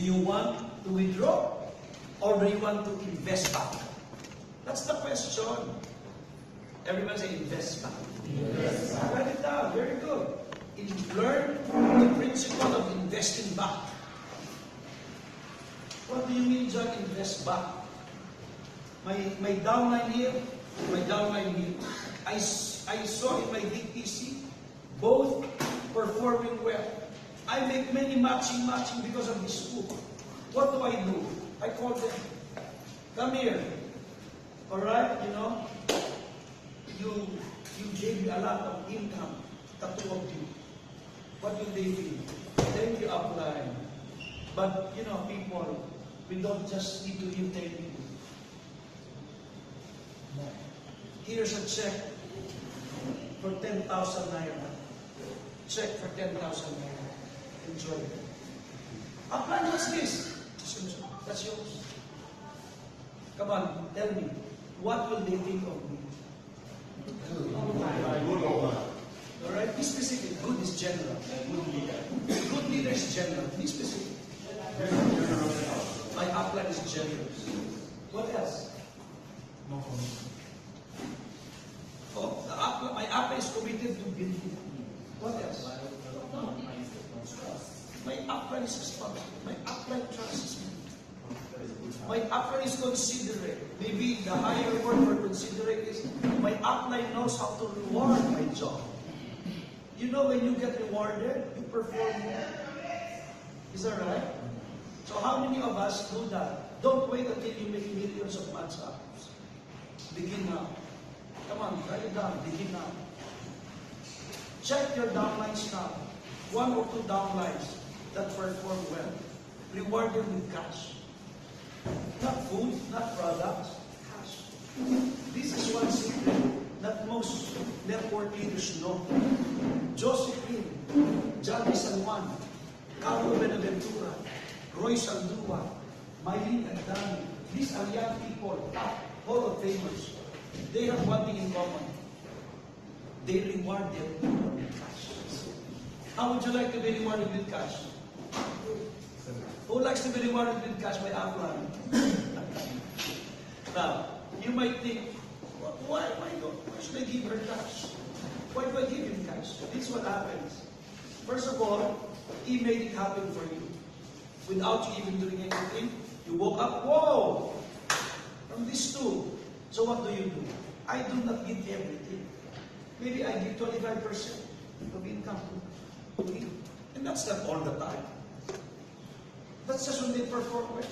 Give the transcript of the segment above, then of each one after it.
you want to withdraw or do you want to invest back? That's the question. Everyone say invest back. Invest back. Write it down. Very good. Learn the principle of investing back. What do you mean, John, invest back? My downline here, I saw in my DTC, both performing well. I make many matching because of this book. What do? I call them, come here. Alright, you gave me a lot of income, the two of you. What will they feel? Thank you, upline. But, people, we don't just need to give thank you. Here's a check for 10,000 naira. Check for 10,000 naira. Enjoy it. Upline, what's this? That's yours. Come on, tell me. What will they think of me? Alright, be specific. Good is general. Good leader is general. Be specific. My upline is generous. What else? Oh, my upline is committed to building. What else? My upline is responsible. My upline trusts me. My upline is considerate. Maybe the higher word for considerate is my upline knows how to reward my job. When you get rewarded, you perform more. Is that right? So how many of us do that? Don't wait until you make millions of months hours. Begin now. Come on, write it down. Begin now. Check your downlines now. 1 or 2 downlines that perform well. Reward them with cash. Not food, not products, cash. This is one secret that most network leaders know. Josephine, Johnny San Juan, Carlo Benaventura, Roy Saldua, Mylene and Danny. These are young people, Hall of Famers. They have one thing in common. They reward their people with cash. How would you like to be rewarded with cash? Who likes to be rewarded with cash by upline? Now, you might think, why should I give her cash? Why do I give him cash? This is what happens. First of all, he made it happen for you. Without you even doing anything, you woke up, whoa! From this too. So what do? I do not give everything. Maybe I give 25% of income to him. And that's not all the time. That's just when they perform well.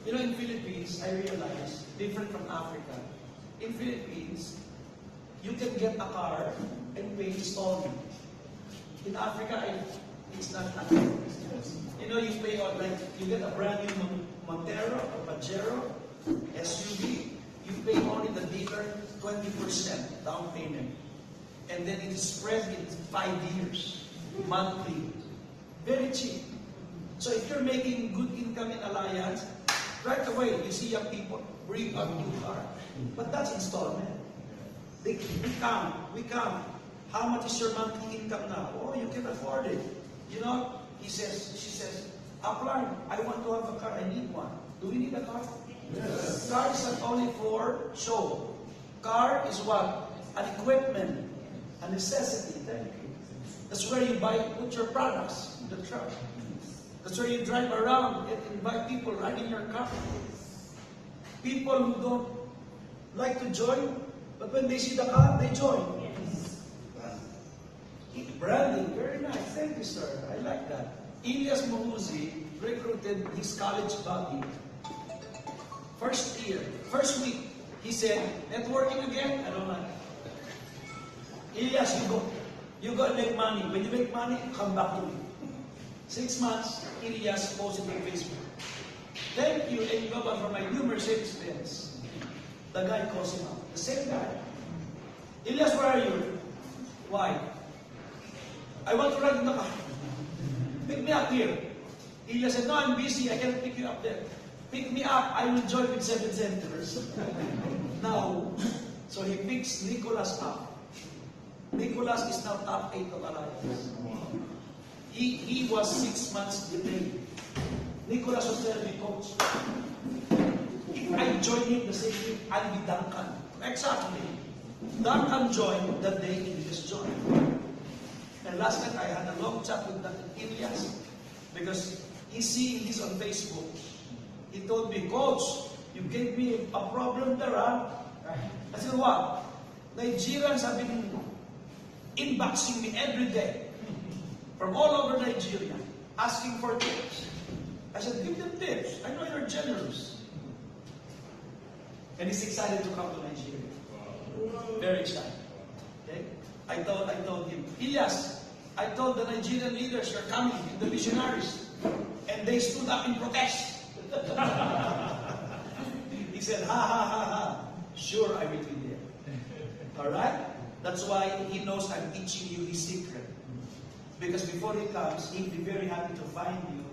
In Philippines, I realized, different from Africa, in Philippines, you can get a car and pay installment. In Africa, it's not that. You pay on, you get a brand new Montero or Pajero SUV, you pay only the dealer 20% down payment. And then it is spread in 5 years, monthly. Very cheap. So if you're making good income in Alliance, right away you see young people bring a new car. But that's installment. We count. How much is your monthly income now? Oh, you can afford it. She says, upline, I want to have a car, I need one. Do we need a car? Yes. Car is not only for show. Car is what? An equipment, a necessity. Thank you. That's where you put your products in the truck. That's where you drive around and invite people right in your car. People who don't like to join, but when they see the car, they join. Branding, very nice. Thank you, sir. I like that. Elias Mahuzi recruited his college buddy. First week, he said, networking again? I don't like it. Elias, you go and make money. When you make money, come back to me. 6 months, Elias posted on Facebook. Thank you, and Baba, for my new Mercedes Benz. The guy calls him out. The same guy. Elias, where are you? Why? I want to ride in the car. Pick me up here. Elias said, no, I'm busy. I can't pick you up there. Pick me up. I will join with 7 centers. Now, so he picks Nicholas up. Nicholas is now top 8 of Alliance. He was 6 months delayed. Nicholas was telling me, Coach, if I join him the same week, I'll be Duncan. Exactly. Duncan joined the day Elias joined. And last night I had a long chat with Duncan Elias because he's seeing this on Facebook. He told me, Coach, you gave me a problem there, huh? I said, what? Nigerians have been inboxing me every day from all over Nigeria, asking for tips. I said, give them tips. I know you're generous. And he's excited to come to Nigeria. Very excited. Okay? I told him, Elias, I told the Nigerian leaders you're coming, the missionaries, and they stood up in protest. He said, ha ha ha ha. Sure, I will be there. Alright? That's why he knows I'm teaching you his secret. Because before he comes, he'll be very happy to find you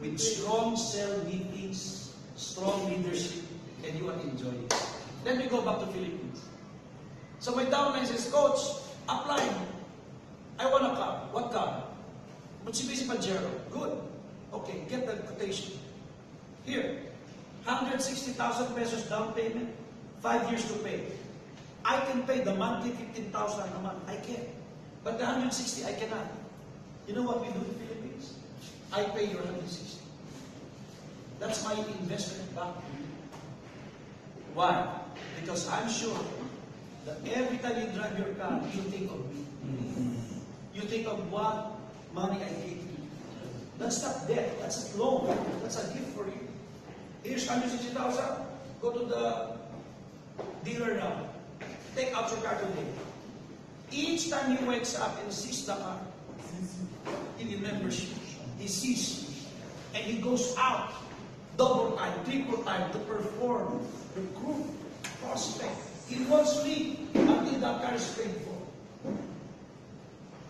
with strong cell meetings, strong leadership, and you will enjoy it. Let me go back to Philippines. So my downline says, Coach, apply. I want a car. What car? Mitsubishi Pajero. Good. Okay, get the quotation. Here, 160,000 pesos down payment, 5 years to pay. I can pay the monthly 15,000 a month. I can. But the 160, I cannot. You know what we do in the Philippines? I pay your 160. That's my investment back to you. Why? Because I'm sure that every time you drive your car, you think of me. You think of what money I gave you. That's not debt. That's a loan. That's a gift for you. Here's 160,000. Go to the dealer now. Take out your car today. Each time he wakes up and sees the car, he remembers you. He sees you. And he goes out double time, triple time to perform, recruit, prospect. He wants me until that car is paid for.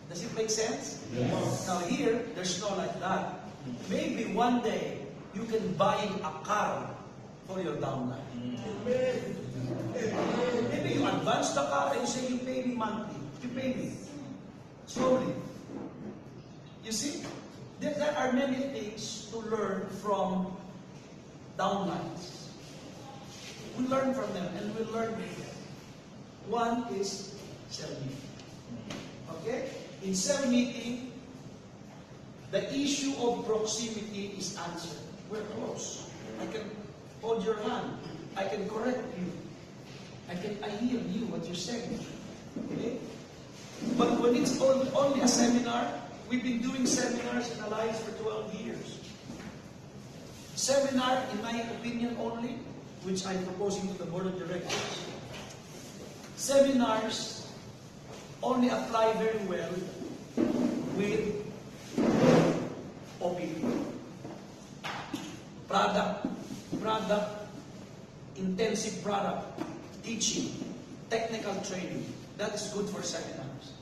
Does it make sense? Yes. Now here, there's no like that. Maybe one day, you can buy a car for your downline. Maybe you advance the car and you say, you pay me monthly. You pay me. Slowly. You see? There are many things to learn from downlines. We learn from them and we learn with them. One is cell meeting. Okay? In cell meeting, the issue of proximity is answered. We're close. I can hold your hand. I can correct you. I hear you, what you're saying. Okay? But when it's only a seminar, we've been doing seminars in Alliance for 12 years. Seminar, in my opinion only, which I'm proposing to the board of directors, seminars only apply very well with OPP. Intensive product, teaching, technical training. That is good for seminars,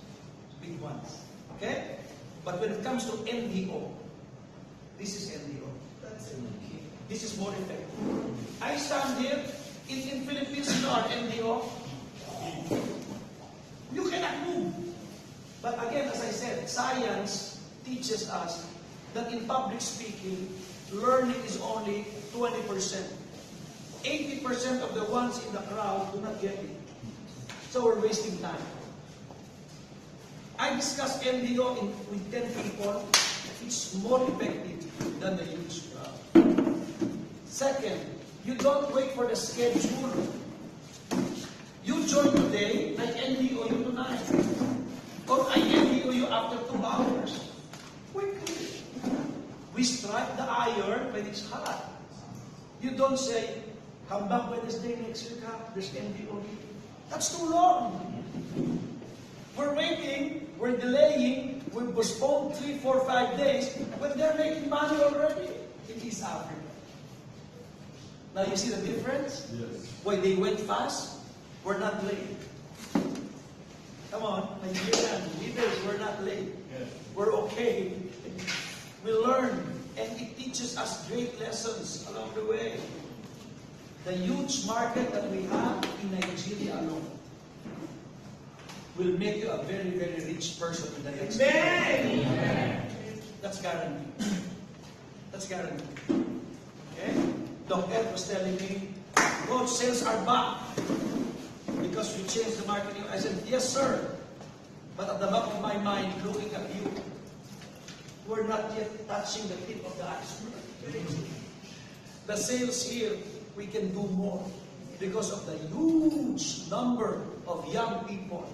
big ones. Okay? But when it comes to MDO, this is MDO. This is more effective. I stand here, in Philippines, you know our MDO. You cannot move. But again, as I said, science teaches us that in public speaking, learning is only 20%. 80% of the ones in the crowd do not get it. So we're wasting time. I discussed MDO with 10 people. It's more effective than the huge crowd. Second, you don't wait for the schedule. You join today, I MDO you tonight. Or I MDO you after 2 hours. Quickly. We strike the iron when it's hot. You don't say, come back Wednesday next week, there's MDO. That's too long. We're waiting, we're delaying, we postponed 3, 4, 5 days, when they're making money already in East Africa. Now you see the difference? Yes. Why they went fast? We're not late. Come on, Nigerian leaders, we're not late. Yes. We're okay. We learn, and it teaches us great lessons along the way. The huge market that we have in Nigeria alone will make you a very, very rich person in the next year. That's guaranteed. That's guaranteed. Okay? Doc Ed was telling me, Coach, sales are back because we changed the marketing. I said, yes, sir. But at the back of my mind, looking at you, we're not yet touching the tip of the iceberg. The sales here, we can do more because of the huge number of young people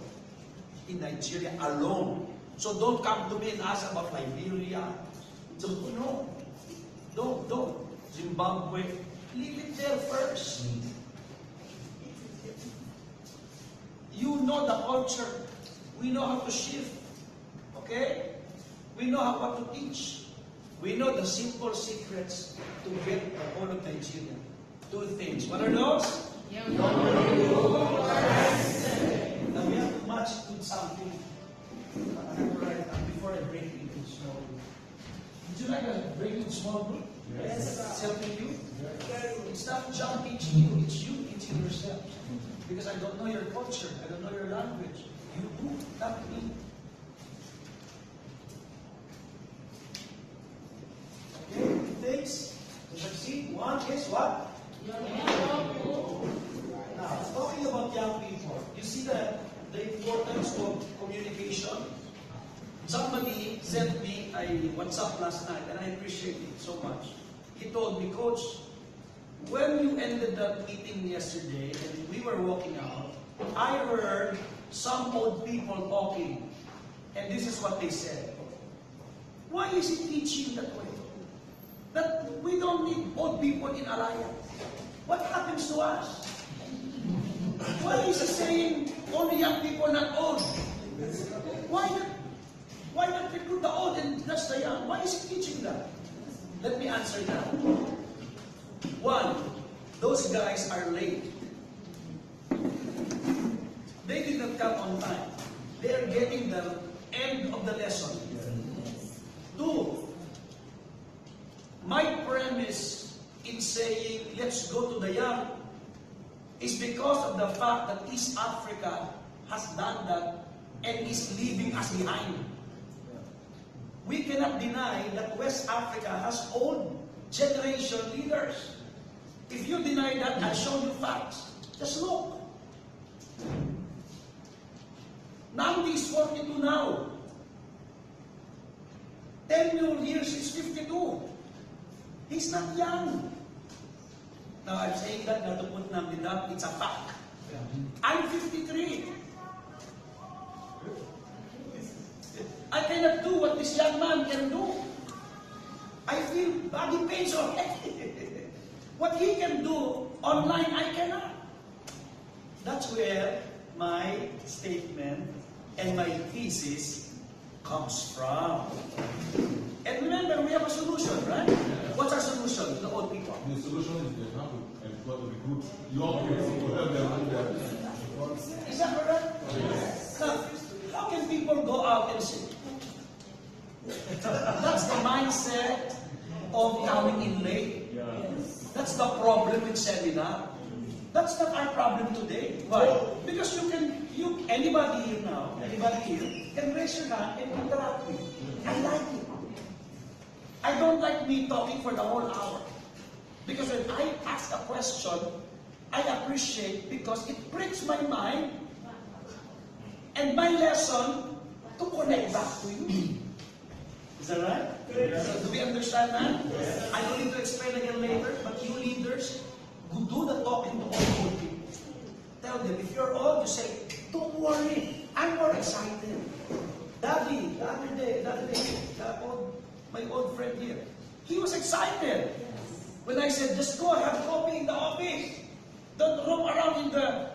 in Nigeria alone. So don't come to me and ask about Liberia. So, no. Don't. Zimbabwe. Leave it there first. You know the culture. We know how to shift. Okay? We know what to teach. We know the simple secrets to get the whole of Nigeria. 2 things. What are those? Now we have to match with something. Before I break into small group. Would you like a break into small group? Yes. It's helping you? Yes. It's not John teaching you, it's you teaching yourself. Because I don't know your culture, I don't know your language. You do, not me. Okay, it takes to succeed. One is what? Now, talking about young people, you see the importance of communication. Somebody sent me a WhatsApp last night, and I appreciate it so much. He told me, Coach, when you ended that meeting yesterday and we were walking out, I heard some old people talking, and this is what they said. Why is he teaching that way? That we don't need old people in alliance. What happens to us? Why is he saying only young people, not old? Why not recruit the old and just the young? Why is he teaching that? Let me answer that. 1, those guys are late. They did not come on time. They are getting the end of the lesson. 2, my premise in saying let's go to the young is because of the fact that East Africa has done that and is leaving us behind. We cannot deny that West Africa has old generation leaders. If you deny that, I'll show you facts. Just look. Nandi is 42 now. 10 more years is 52. He's not young. Now I'm saying that not to put Nandi down, it's a fact. I'm 53. I cannot do what this young man can do. I feel body pains already. What he can do online, I cannot. That's where my statement and my thesis comes from. And remember, we have a solution, right? What's our solution to the old people? The solution is they have to employ the recruit young people to help them do that. Is that correct? Yes. Now, how can people go out and sing? That's the mindset of coming in late. That's the problem with seminar. That's not our problem today. Why? Because anybody here now, anybody here, can raise your hand and interact with you. I like it. I don't like me talking for the whole hour. Because when I ask a question, I appreciate because it pricks my mind and my lesson to connect back to you. Is that right? Yes. So do we understand that? Yes. I don't need to explain again later, but you leaders who do the talking to all old people. Tell them, if you're old, you say, don't worry, I'm more excited. Daddy, the other day, my old friend here, he was excited. When I said, just go have coffee in the office. Don't roam around in the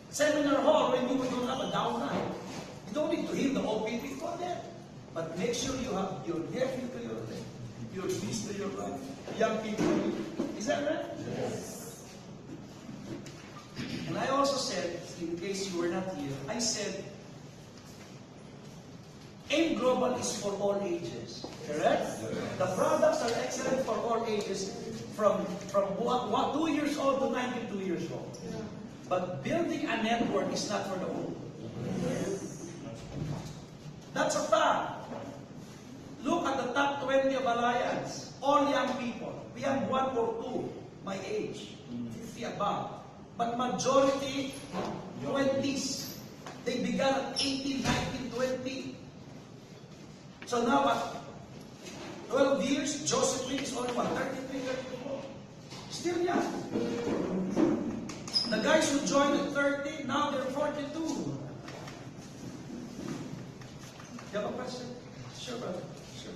seminar hall when you don't have a down night. You don't need to hear the old people for that. But make sure you have your nephew to your left, your niece to your right, young people. Is that right? Yes. And I also said, in case you were not here, I said, AIM Global is for all ages. Correct? The products are excellent for all ages, from 2 years old to 92 years old. But building a network is not for the old. That's a fact. Look at the top 20 of Alliance, all young people. We have one or two my age, 50 above. But majority, 20s. They began at 18, 19, 20. So now at 12 years, Josephine is only what, 33, 34. Still young. The guys who joined at 30, now they're 42. You have a question? Sure, brother. Sure.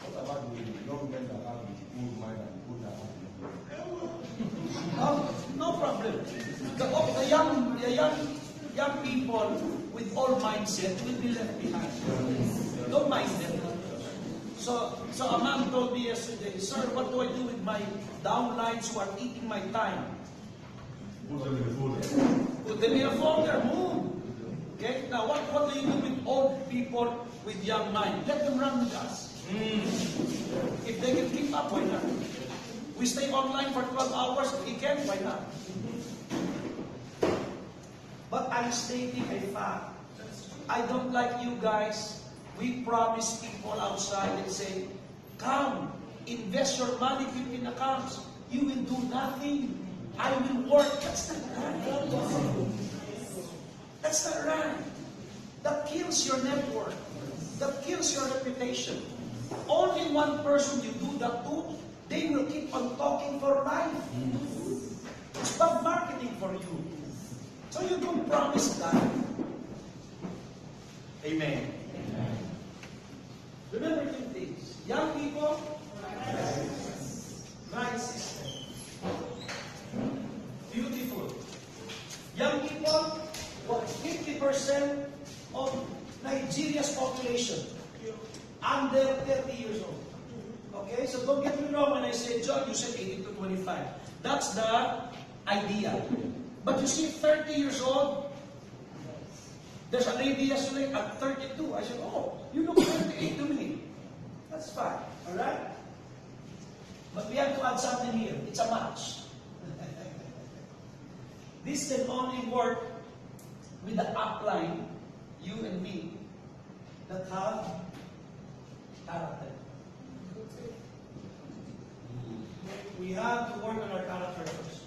What about the young men that have the good mind and good heart? No problem. The young people with all mindset will be left behind. Don't mind them. So a man told me yesterday, sir, what do I do with my downlines who are eating my time? Put them in the folder. Put them in a folder, move. Okay? Now what do you do with old people with young mind? Let them run with us. If they can keep up, why not? We stay online for 12 hours, if we can, why not? But I'm stating a fact. I don't like you guys. We promise people outside and say, come, invest your money, 15 accounts. You will do nothing. I will work. That's not right. That's not right. That kills your network. That kills your reputation. Only one person you do that to, they will keep on talking for life. It's bad marketing for you. So you don't promise that. Amen. Remember two things. Young people, right system. Beautiful. Young people, what 50% of Nigeria's population under 30 years old. Okay, so don't get me wrong when I say, John, you said 18 to 25. That's the idea. But you see, 30 years old, there's a lady yesterday at 32. I said, oh, you look 38 to me. That's fine, all right? But we have to add something here. It's a match. This can only work with the upline, you and me, that have character. We have to work on our character first.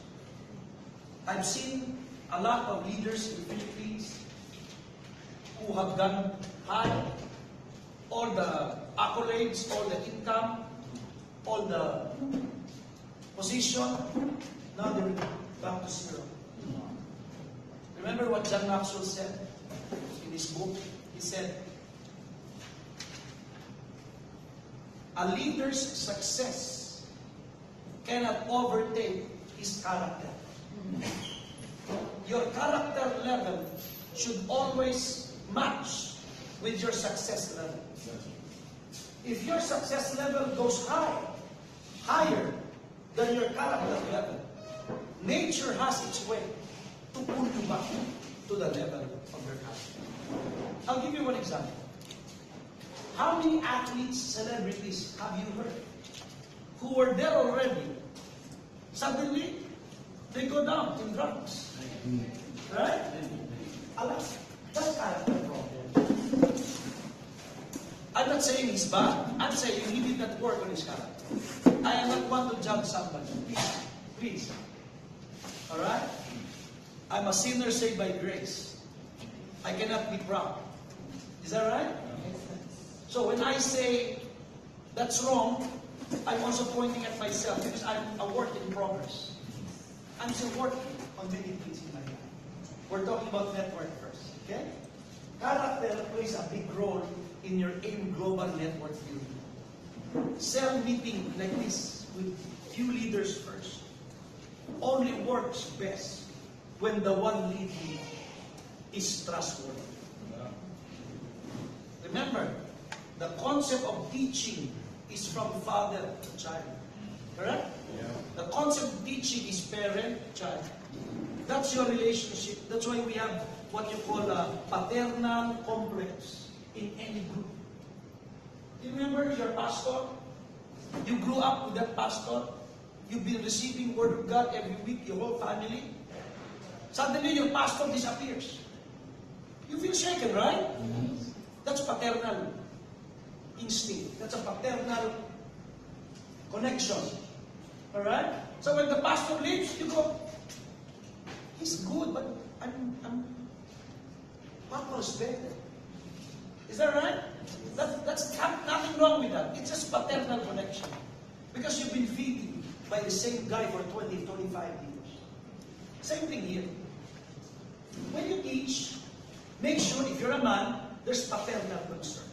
I've seen a lot of leaders in the Philippines who have done high, all the accolades, all the income, all the position, now they're back to zero. Remember what John Maxwell said in his book? He said, a leader's success cannot overtake his character. Your character level should always match with your success level. If your success level goes higher than your character level, nature has its way to pull you back to the level of your character. I'll give you one example. How many athletes, celebrities have you heard who were there already? Suddenly, they go down in drugs. Right? Alas, that's character problem. I'm not saying he's bad. I'm saying he did not work on his character. I am not one to judge somebody. Please. Please. Alright? I'm a sinner saved by grace. I cannot be proud. Is that right? So when I say that's wrong, I'm also pointing at myself because I'm a work in progress. I'm still working on many things in my life. We're talking about network first, okay? Character plays a big role in your AIM global network building. Cell meeting like this with few leaders first only works best when the one leading is trustworthy. Remember, the concept of teaching is from father to child. Correct? Yeah. The concept of teaching is parent-child. That's your relationship. That's why we have what you call a paternal complex in any group. You remember your pastor? You grew up with that pastor. You've been receiving word of God every week, your whole family. Suddenly your pastor disappears. You feel shaken, right? That's paternal. instinct. That's a paternal connection. Alright? So when the pastor leaves, you go, he's good, but Papa's better. Is that right? That's nothing wrong with that. It's just paternal connection. Because you've been feeding by the same guy for 20, 25 years. Same thing here. When you teach, make sure if you're a man, there's paternal concern.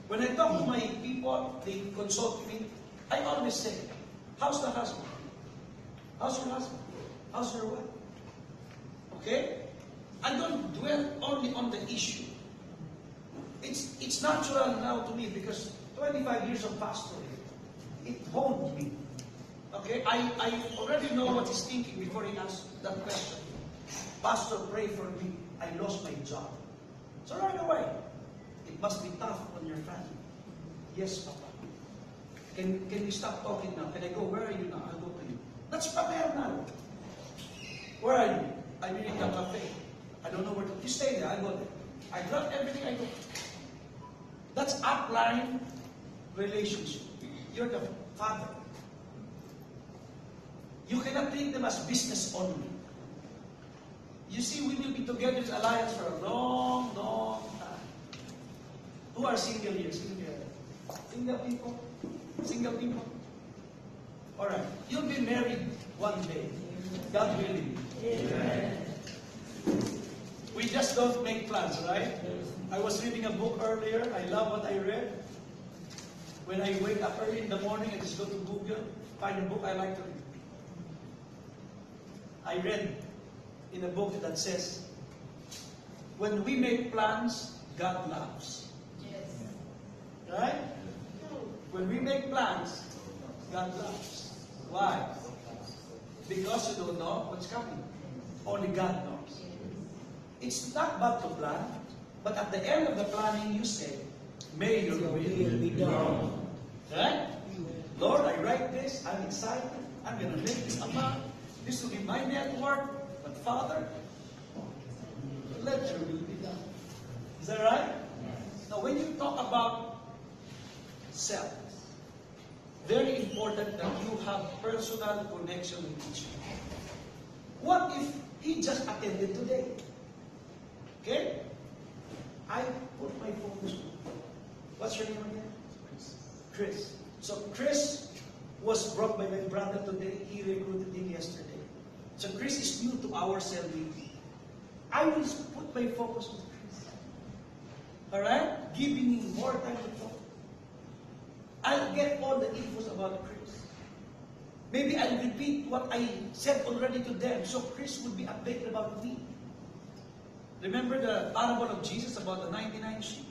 When I talk to my people, they consult me, I always say, how's the husband? How's your husband? How's your wife? Okay? I don't dwell only on the issue. It's natural now to me because 25 years of pastoring, it honed me. Okay? I already know what he's thinking before he asks that question. Pastor, pray for me. I lost my job. So right away, it must be tough on your family. Yes, Papa. Can we stop talking now? Can I go? Where are you now? I'll go to you. That's paternal. Where are you? I'm in the cafe. I don't know where to. You stay there. I'll go there. I drop everything. I go. That's upline relationship. You're the father. You cannot treat them as business only. You see, we will be together as alliance for a long, long time. Who are single here? Single people? Single people? Alright. You'll be married one day. God willing. Amen. We just don't make plans, right? I was reading a book earlier. I love what I read. When I wake up early in the morning, I just go to Google, find a book I like to read. I read in a book that says, when we make plans, God laughs. Yes. Right? When we make plans, God laughs. Why? Because you don't know what's coming. Only God knows. It's not bad to plan, but at the end of the planning, you say, may your will be done. Right? Lord, I write this. I'm excited. I'm going to make this amount. This will be my network. But Father, let your will be done. Is that right? Now, when you talk about self, very important that you have personal connection with each other. What if he just attended today? Okay? I put my focus on. What's your name again? Chris. So Chris was brought by my brother today. He recruited him yesterday. So Chris is new to our cell meeting. I will put my focus on Chris. Alright? Giving him more time to talk. I'll get all the infos about Chris. Maybe I'll repeat what I said already to them, so Chris will be updated about me. Remember the parable of Jesus about the 99 sheep?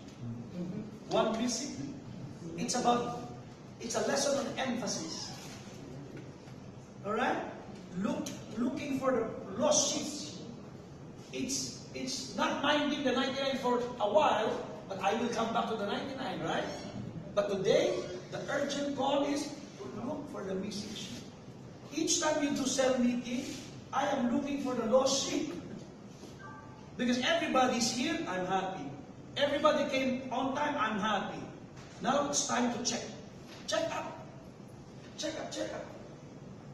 One missing? It's a lesson on emphasis. Alright? Looking for the lost sheep. It's not minding the 99 for a while, but I will come back to the 99, right? But today, the urgent call is to look for the missing sheep. Each time you do cell meeting, I am looking for the lost sheep. Because everybody's here, I'm happy. Everybody came on time, I'm happy. Now it's time to check. Check up. Check up, check up.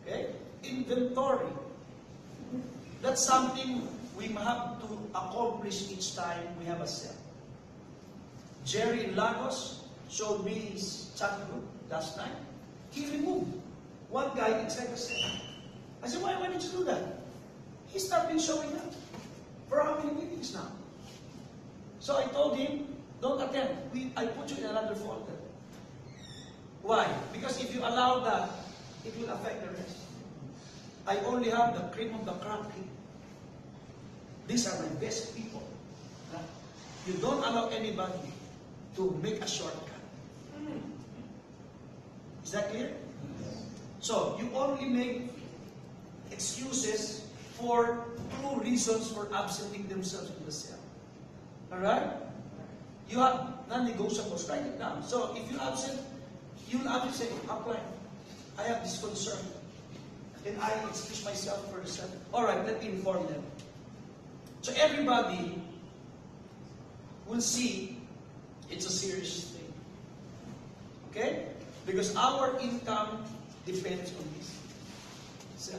Okay? Inventory. That's something we have to accomplish each time we have a cell. Jerry in Lagos showed me his chat group last night. He removed one guy inside the cell. I said, why did you do that? He's not been showing up. For how many meetings now? So I told him, don't attend. I put you in another folder. Why? Because if you allow that, it will affect the rest. I only have the cream of the crop here. These are my best people. You don't allow anybody to make a shortcut. Is that clear? So, you only make excuses for 2 reasons for absenting themselves in the cell. Alright? You have non-negotiables. Write it down. So, if you absent, you'll have to say, apply. I have this concern. Can I excuse myself for the cell? Alright, let me inform them. So, everybody will see it's a serious thing. Because our income depends on this. So,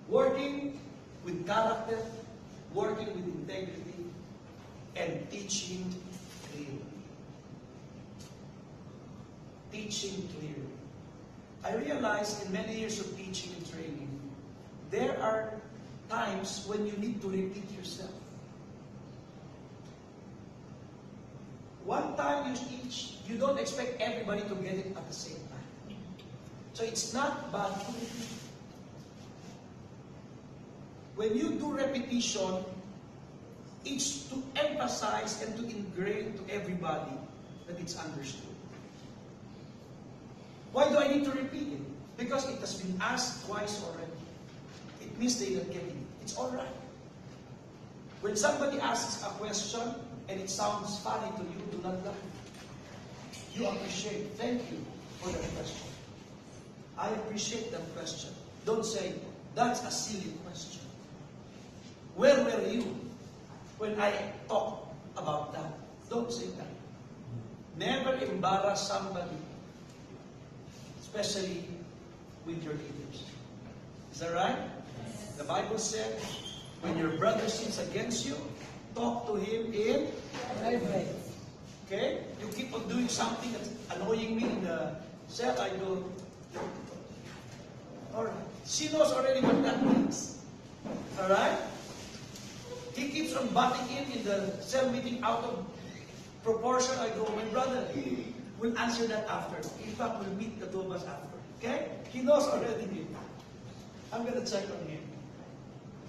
working with character, working with integrity, and teaching clearly. Teaching clearly. I realized in many years of teaching and training, there are times when you need to repeat yourself. One time you teach, you don't expect everybody to get it at the same time. So it's not bad to repeat. When you do repetition, it's to emphasize and to ingrain to everybody that it's understood. Why do I need to repeat it? Because it has been asked twice already. It means they're not getting it. It's alright. When somebody asks a question and it sounds funny to you, do not laugh. You appreciate. Thank you for that question. I appreciate that question. Don't say, that's a silly question. Where were you when I talked about that? Don't say that. Never embarrass somebody, especially with your leaders. Is that right? Yes. The Bible said, when your brother sins against you, talk to him in private. Okay? You keep on doing something that's annoying me in the cell, I go, alright. She knows already what that means. Alright? He keeps on butting in the cell meeting out of proportion. I go, my brother, we'll answer that after. In fact, we'll meet the two of us after. Okay? He knows already. I'm going to check on him.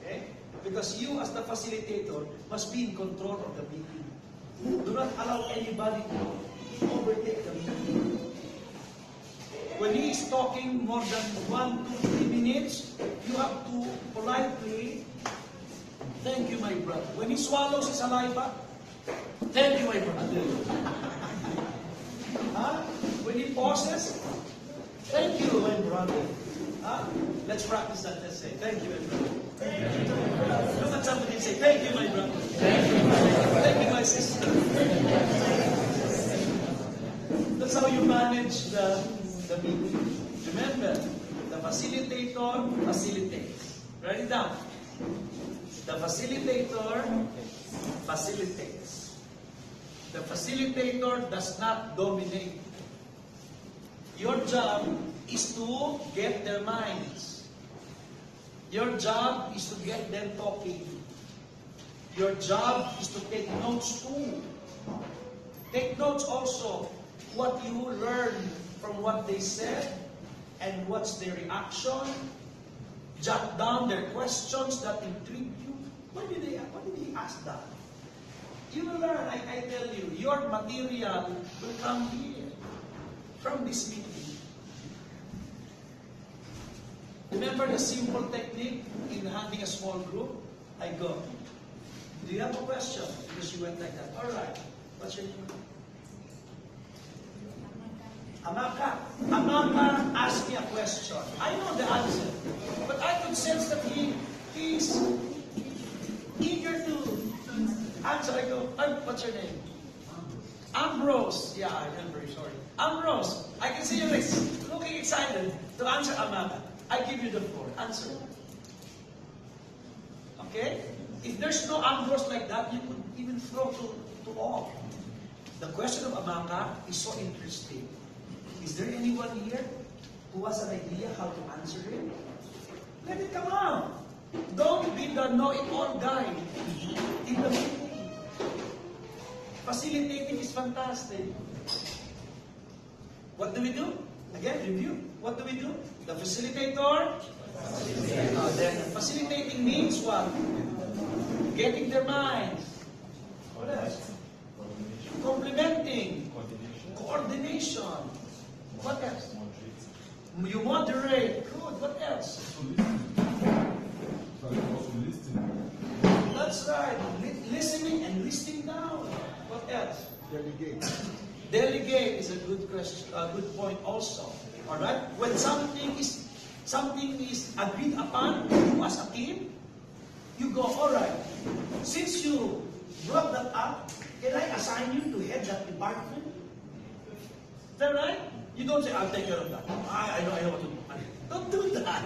Okay? Because you as the facilitator must be in control of the meeting. Do not allow anybody to overtake the meeting. When he is talking more than 1, 2, 3 minutes, you have to politely, thank you, my brother. When he swallows his saliva, thank you, my brother. Huh? When he pauses, thank you, my brother. Huh? Let's practice that. Let's say, thank you, my brother. Look at somebody and say, thank you, my brother. Thank you, my sister. That's how you manage the meeting. Remember, the facilitator facilitates. Write it down. The facilitator facilitates. The facilitator does not dominate. Your job is to get their minds. Your job is to get them talking. Your job is to take notes too. Take notes also what you learn from what they said and what's their reaction. Jot down their questions that intrigue you. Why did he ask that? You will learn, I tell you, your material will come here from this meeting. Remember the simple technique in handling a small group? I go, do you have a question? Because you went like that. All right. What's your name? Amaka. Amaka asked me a question. I know the answer. But I could sense that he's eager to answer. I go, what's your name? Ambrose. Yeah, I'm very sorry. Ambrose. I can see you looking excited to answer Amaka. I give you the floor. Answer. Okay? If there's no Ambrose like that, you could even throw to all. The question of Amaka is so interesting. Is there anyone here who has an idea how to answer it? Let it come out. Don't be the know-it-all guy in the meeting. Facilitating is fantastic. What do we do? Again, review. What do we do? The facilitator. Then facilitating means what? Getting their minds. What else? Complementing. Coordination. What else? You moderate. Good. What else? That's right. Listening and listening down. What else? Delegate. Delegate is a good question, a good point also. All right. When something is agreed upon as a team, you go, all right. Since you brought that up, can I assign you to head that department? that right? You don't say, I'll take care of that. I know what to do. Don't do that.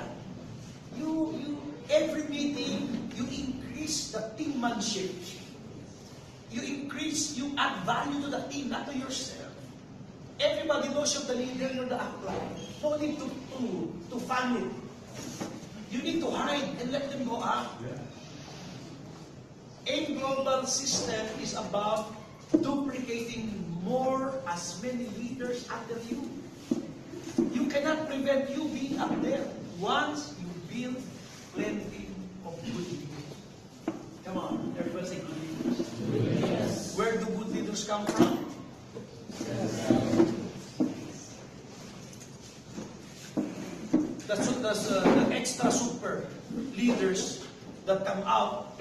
Every meeting, you increase the teammanship. You add value to the team, not to yourself. Everybody knows you're the leader, you're the upline. No need to fan it. You need to hide and let them go up. A global system is about duplicating as many leaders under you. You cannot prevent you being up there once you build plenty of good leaders. Come on, everybody say good leaders. Yes. Where do good leaders come from? The extra super leaders that come out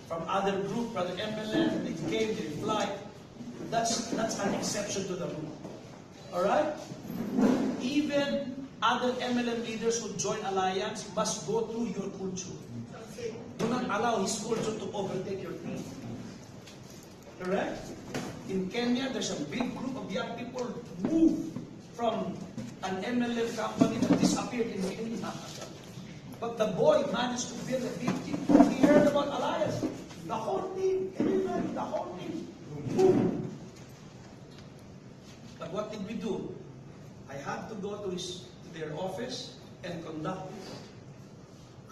from other group, Brother MLN, they came, they replied. That's an exception to the rule. Alright? Even other MLM leaders who join alliance must go through your culture. Do not allow his culture to overtake your team. Correct? In Kenya, there's a big group of young people moved from an MLM company that disappeared in Kenya. But the boy managed to build a big team. He heard about alliance. The whole team, everybody, the whole team. Boom. But what did we do? I had to go to their office and conduct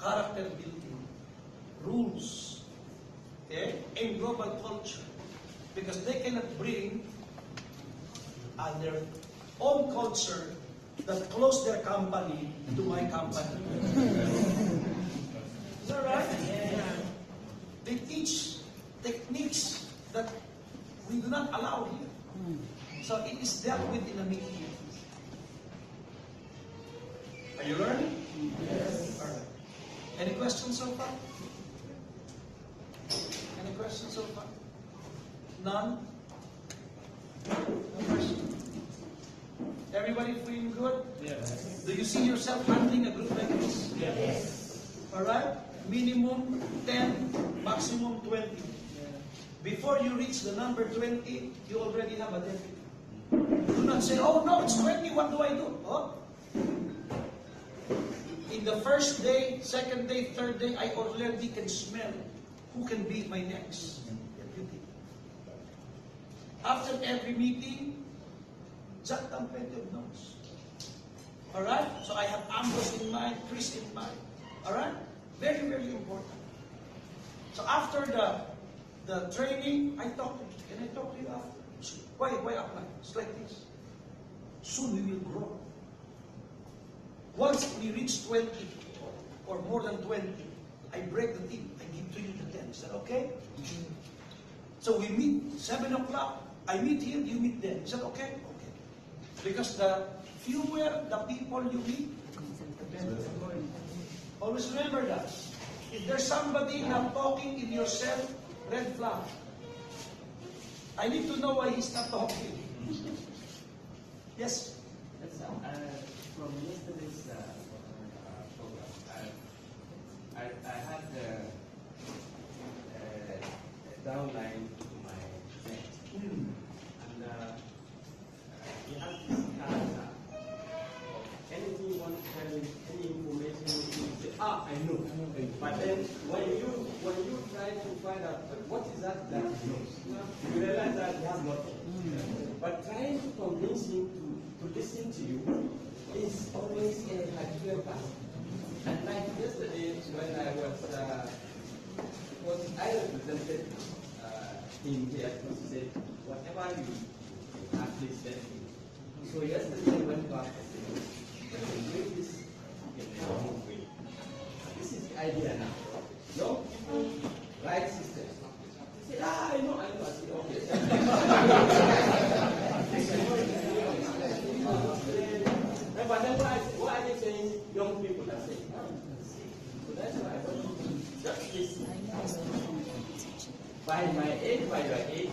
character building, rules, okay, and global culture. Because they cannot bring their own culture that close their company to my company. Is that right? Yeah. They teach techniques that we do not allow here. So it is dealt with in a meeting. Are you learning? Yes. All right. Any questions so far? Any questions so far? None? No question? Everybody feeling good? Yes. Do you see yourself handling a group like this? Yes. All right? Minimum 10, maximum 20. Before you reach the number 20, you already have a deputy. Do not say, oh no, it's 20, what do I do? Oh. In the first day, second day, third day, I already can smell who can be my next deputy. After every meeting, jot down plenty of notes. Alright? So I have Ambrose in mind, Chris in mind. Alright? Very, very important. So after the training, I talk to you. Can I talk to you after? Why apply? It's like this. Soon we will grow. Once we reach 20 or more than 20, I break the team. I give to you the 10. Is that okay? So we meet 7 o'clock. I meet here, you meet there. Is that okay? Okay. Because the fewer the people you meet, the better. Always remember that. If there's somebody not talking in your cell, red flag. I need to know why he's not talking. Yes? From yesterday's program, I had a downline to my friend. And he has this character of anything you want to tell him, any information, he will say, I know. But then when you try to find out what is that he knows, you realize that he has nothing. But trying to convince him to listen to you is always a difficult task. And like yesterday, when I represented him here, he said, whatever you have, please let me. So yesterday I went back and said, when you do this in a wrong way. This is the idea now. Young people write systems. He said, I know. I said, okay. But then why are they saying young people are saying? So that's why I want to just listen. By my age, by your age,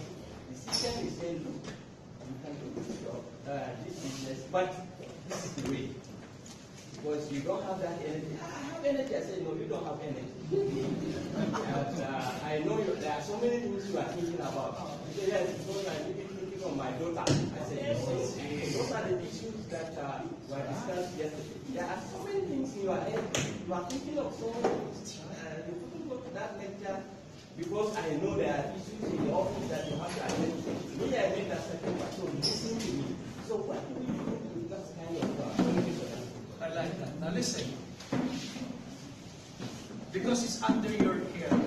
the system is saying, look, you can do this job, this business, but this is the way. Because you don't have that energy. I have energy. I said, no, you don't have energy. And I know there are so many things you are thinking about. You say, yes, because I'm thinking of my daughter. I said, yes, those are the issues that were discussed yesterday. There are so many things in your head. You are thinking of so many things. You couldn't go to that lecture because I know there are issues in the office that you have to attend to. Me, I made that second part, so listen to me. So what do we do with that kind of communication? I like that. Now listen. Because it's under your care,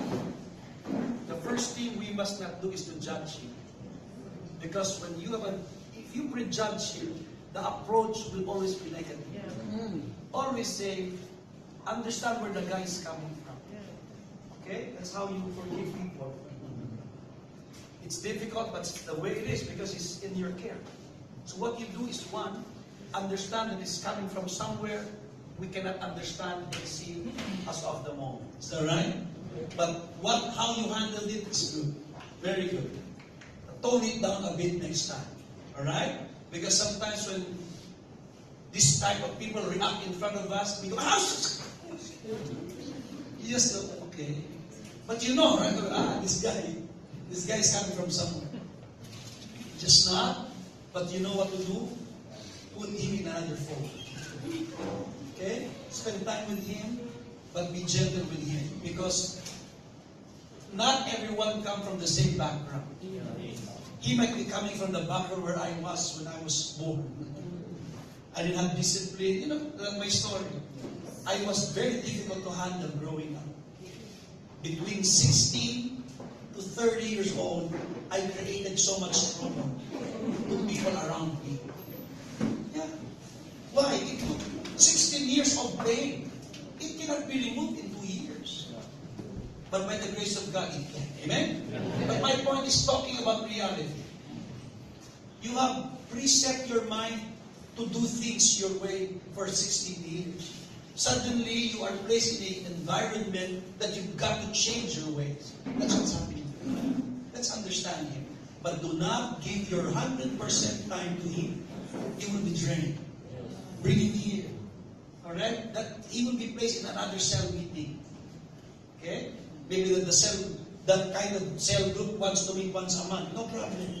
the first thing we must not do is to judge him. Because when you have if you prejudge him, the approach will always be negative. Always say, understand where the guy is coming from. Okay? That's how you forgive people. It's difficult, but it's the way it is because it's in your care. So what you do is, one, understand that it's coming from somewhere we cannot understand and see as of the moment. Is that right? But how you handled it is good. Very good. Tone it down a bit next time. Alright? Because sometimes when this type of people react in front of us, we go, you just go, okay. But you know, right? This guy is coming from somewhere. Just not. But you know what to do? Put him in another fold. Okay? Spend time with him, but be gentle with him. Because not everyone come from the same background. He might be coming from the background where I was when I was born. I didn't have discipline. You know, my story. I was very difficult to handle growing up. Between 16 to 30 years old, I created so much trouble to people around me. Yeah. Why? It took 16 years of pain. It cannot be removed in 2 years. But by the grace of God, it can. Amen? But my point is talking about reality. You have preset your mind to do things your way for 16 years. Suddenly, you are placed in an environment that you've got to change your ways. That's what's happening. Let's understand him. But do not give your 100% time to him. He will be drained. Bring him here. Alright? That he will be placed in another cell meeting. Okay? Maybe that kind of cell group wants to meet once a month. No problem.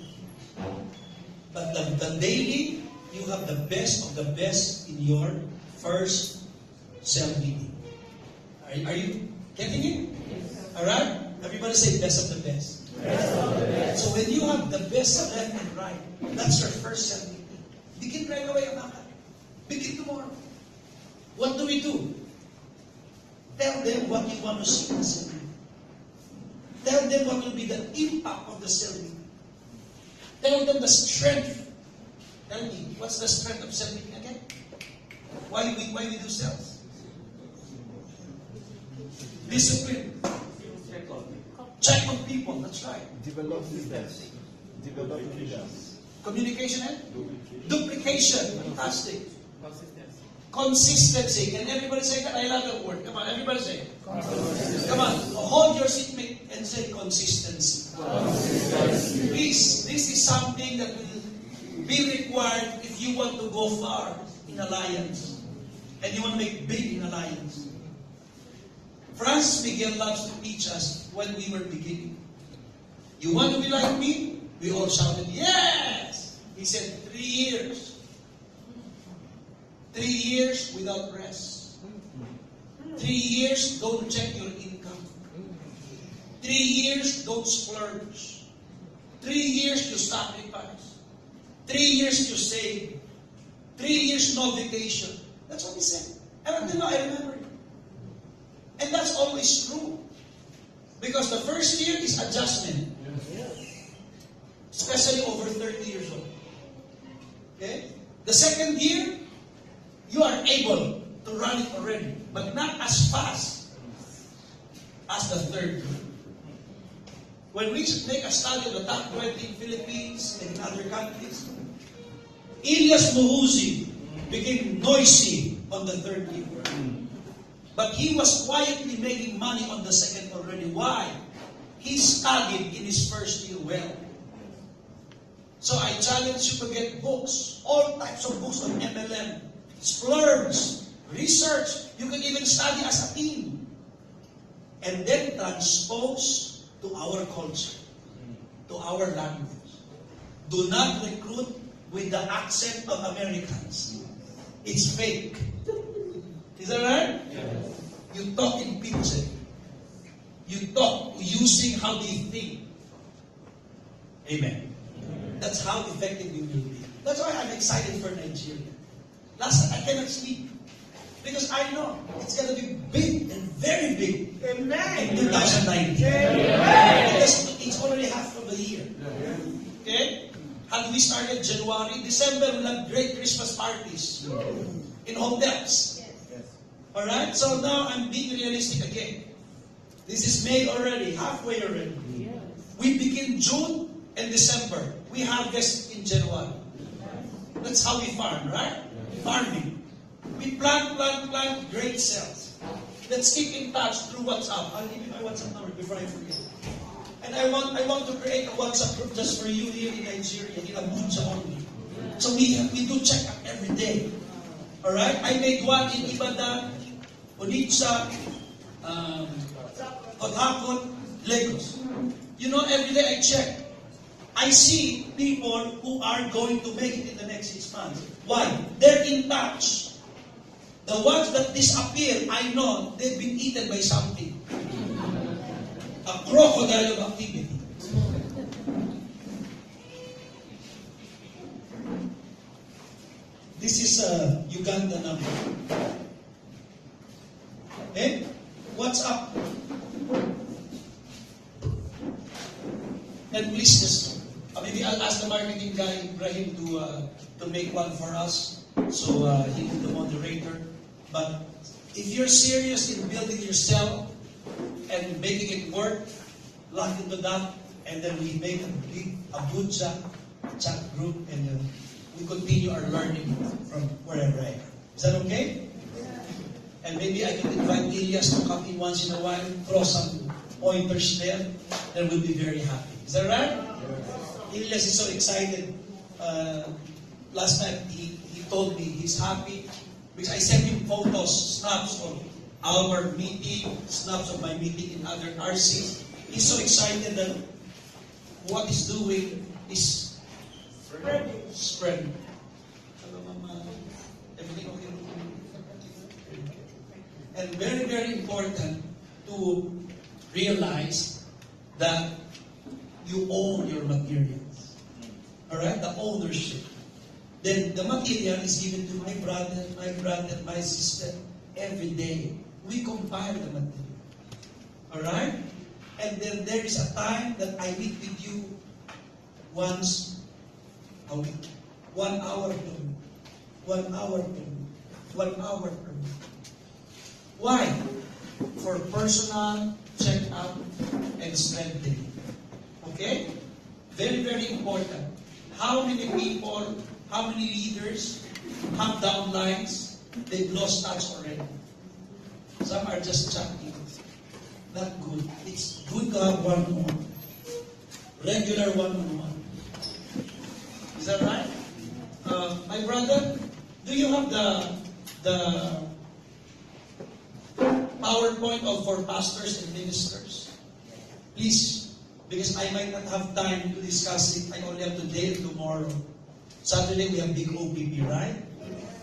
But the daily, you have the best of the best in your first cell meeting. Are you getting it? Alright? Everybody say best of the best. Best of the best. So when you have the best of left and right, that's your first cell meeting. Begin right away, Amaka. Begin tomorrow. What do we do? Tell them what you want to see in the cell meeting. Tell them what will be the impact of the cell meeting. Tell them the strength. Tell me, what's the strength of cell meeting again? Why we do cells? Discipline. Check on people, that's right. Develop leaders. Develop leaders. Communication and duplication. Fantastic. Consistency. Consistency. Can everybody say that? I love that word. Come on, everybody say it. Come on, hold your seatmate and say consistency. Please, this is something that will be required if you want to go far in alliance. And you want to make big in alliance. Francis Miguel loves to teach us when we were beginning. You want to be like me? We all shouted, yes! He said, 3 years. 3 years without rest. 3 years, don't check your income. 3 years, don't splurge. 3 years, you sacrifice. 3 years, you save. 3 years, no vacation. That's what he said. And until now, I remember it. And that's always true. Because the first year is adjustment. Especially over 30 years old. Okay? The second year, you are able to run it already, but not as fast as the third year. When we make a study of the top 20 in Philippines and in other countries, Elias Muhuzi became noisy on the third year. But he was quietly making money on the second already. Why? He studied in his first year well. So I challenge you to get books, all types of books on MLM. Splurge, research. You can even study as a team. And then transpose to our culture, to our language. Do not recruit with the accent of Americans. It's fake. Is that right? Yes. You talk in pidgin. You talk using how they think. Amen. That's how effective you will be. That's why I'm excited for Nigeria. Last night I cannot sleep. Because I know it's going to be big and very big in 2019. Because it's already half of the year. Okay? Had we started January, December, we'll have great Christmas parties in hotels. Alright? So now I'm being realistic again. This is May already, halfway already. We begin June and December. We harvest in January. That's how we farm, right? Farming. We plant, great cells. Let's keep in touch through WhatsApp. I'll give you my WhatsApp number before I forget. And I want to create a WhatsApp group just for you here in Nigeria, in Abuja only. So we do check up every day. Alright? I made one in Ibadan, Onitsha, Port Harcourt, Lagos. You know, every day I check. I see people who are going to make it in the next 6 months. Why? They're in touch. The ones that disappear, I know they've been eaten by something. A crocodile of activity. This is a Uganda number. Okay? What's up? And please just, maybe I'll ask the marketing guy, Ibrahim, to make one for us. So he is the moderator. But if you're serious in building yourself and making it work, lock into that, and then we make a big Abuja chat group, and we continue our learning from wherever I am. Is that okay? And maybe I can invite Elias to come in once in a while, throw some pointers there, then we'll be very happy. Is that right? Elias is so excited. Last night he told me he's happy because I sent him photos, snaps of our meeting, snaps of my meeting in other RCs. He's so excited that what he's doing is spreading. Hello, Mama. Everything okay? And very, very important to realize that you own your materials. Alright? The ownership. Then the material is given to my brother, my sister, every day. We compile the material. Alright? And then there is a time that I meet with you once a week. 1 hour per week. 1 hour per week. 1 hour per week. Why? For personal check-up and strengthening. Okay? Very, very important. How many people, how many leaders have downlines? They've lost touch already. Some are just chatting. Not good. It's good to have one-on-one. Regular one-on-one. Is that right? My brother, do you have the PowerPoint for pastors and ministers? Please, because I might not have time to discuss it. I only have today and tomorrow. Saturday we have big OPP, right?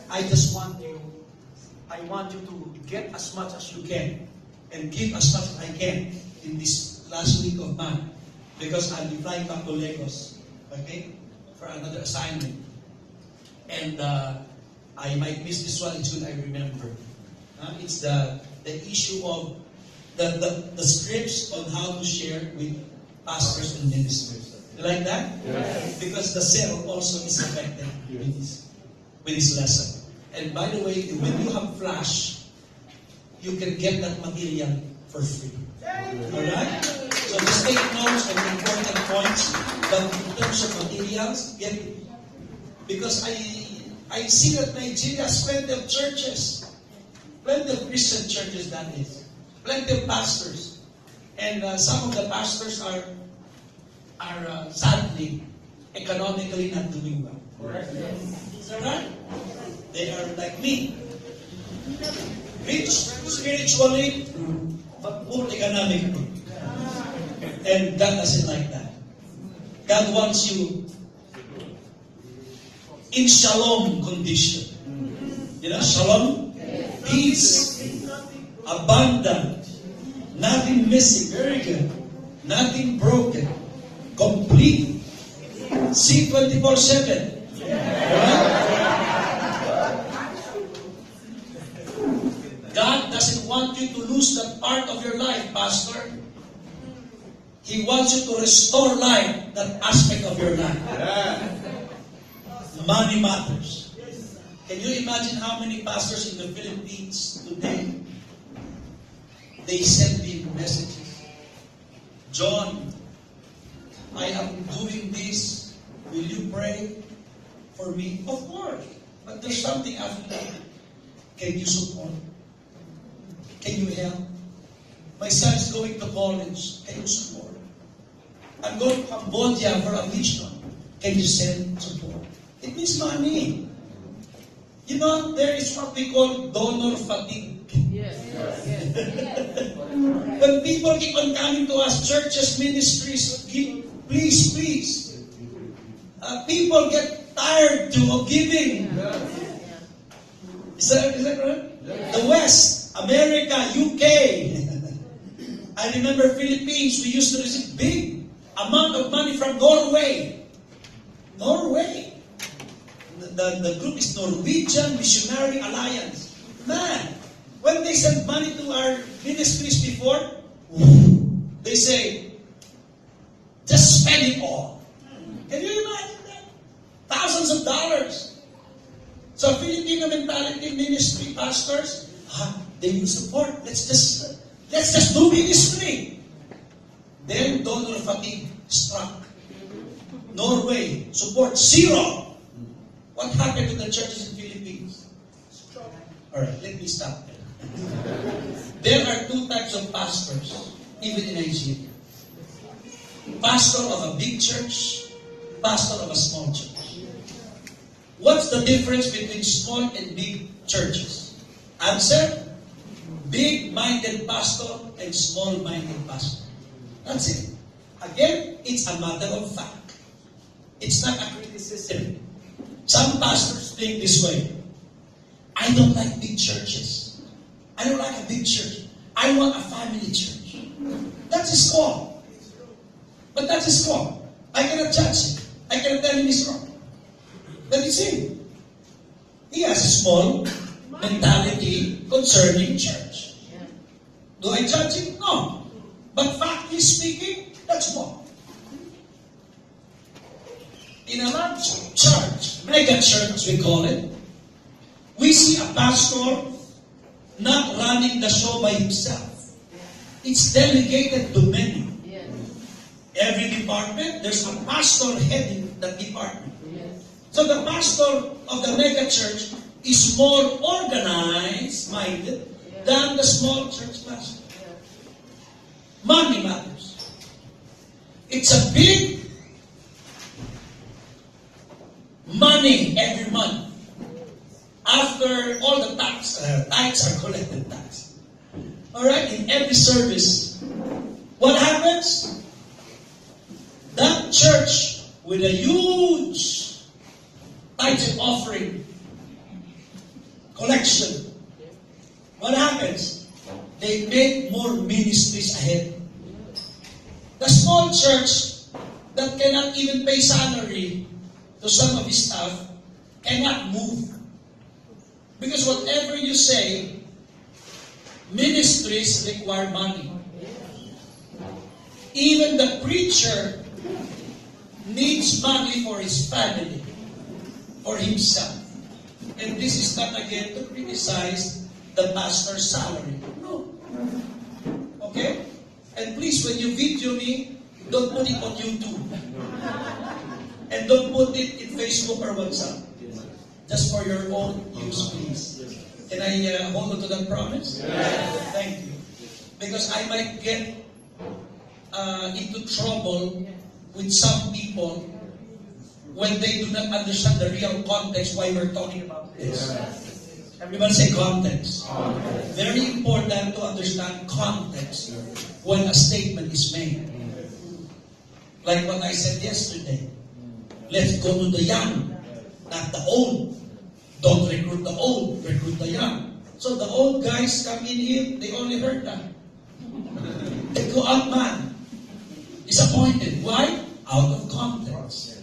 I just want you to get as much as you can and give as much as I can in this last week of March, because I'll be flying back to Lagos, okay, for another assignment. And I might miss this one until I remember. It's the issue of the scripts on how to share with pastors and ministers. You like that? Yes. Because the cell also is affected with this lesson. And by the way, when you have Flash, you can get that material for free. Alright? So just take notes of the important points, but in terms of materials, get it. Because I see that Nigeria has plenty of churches. Plenty of Christian churches, that is. Plenty of pastors. And some of the pastors are sadly, economically not doing well. Correct. Is that right? They are like me. Rich spiritually, but poor economically. And God doesn't like that. God wants you in shalom condition. You know, shalom? Peace, abundant, nothing missing, very good, nothing broken, complete. See 24/7. God doesn't want you to lose that part of your life, Pastor. He wants you to restore life, that aspect of your life. Money matters. Can you imagine how many pastors in the Philippines today, they send me messages. John, I am doing this. Will you pray for me? Of course. But there's something after that. Can you support? Can you help? My son is going to college. Can you support? I'm going to Cambodia for a mission. Can you send support? It means money. You know, there is what we call donor fatigue. Yes. When people keep on coming to us, churches, ministries, give, please. People get tired of giving. Is that right? The West, America, UK. I remember Philippines, we used to receive big amount of money from Norway. The group is Norwegian Missionary Alliance. Man, when they send money to our ministries before, they say, just spend it all. Can you imagine that? Thousands of dollars. So Filipino mentality ministry pastors, they will support. Let's just do ministry. Then donor fatigue struck. Norway, support zero. What happened to the churches in Philippines? Alright, let me stop there. There are two types of pastors, even in Nigeria. Pastor of a big church, pastor of a small church. What's the difference between small and big churches? Answer, big-minded pastor and small-minded pastor. That's it. Again, it's a matter of fact. It's not a criticism. Some pastors think this way. I don't like big churches. I don't like a big church. I want a family church. That's his call. But that's his call. I cannot judge him. I cannot tell him he's wrong. But it's him. He has a small mentality concerning church. Do I judge him? No. But factly speaking, that's wrong. In a large church, mega church we call it, we see a pastor not running the show by himself. It's delegated to many. Yes. Every department, there's a pastor heading that department. Yes. So the pastor of the mega church is more organized-minded than the small church pastor. Money matters. It's a big money every month. After all the tithes are collected tax. Alright, in every service. What happens? That church with a huge tithes and offering collection. What happens? They make more ministries ahead. The small church that cannot even pay salary to some of his staff cannot move. Because whatever you say, ministries require money. Even the preacher needs money for his family, for himself. And this is not again to criticize the pastor's salary. No. Okay? And please, when you video me, don't put it on YouTube. And don't put it in Facebook or WhatsApp. Just for your own use, please. Can I hold on to that promise? Yes. Thank you. Because I might get into trouble with some people when they do not understand the real context why we're talking about this. Yes. Everyone say context. Context. Very important to understand context when a statement is made. Like what I said yesterday. Let's go to the young. not the old. Don't recruit the old, recruit the young. So the old guys come in here, they only heard that. They go out mad, disappointed. Why? Out of context.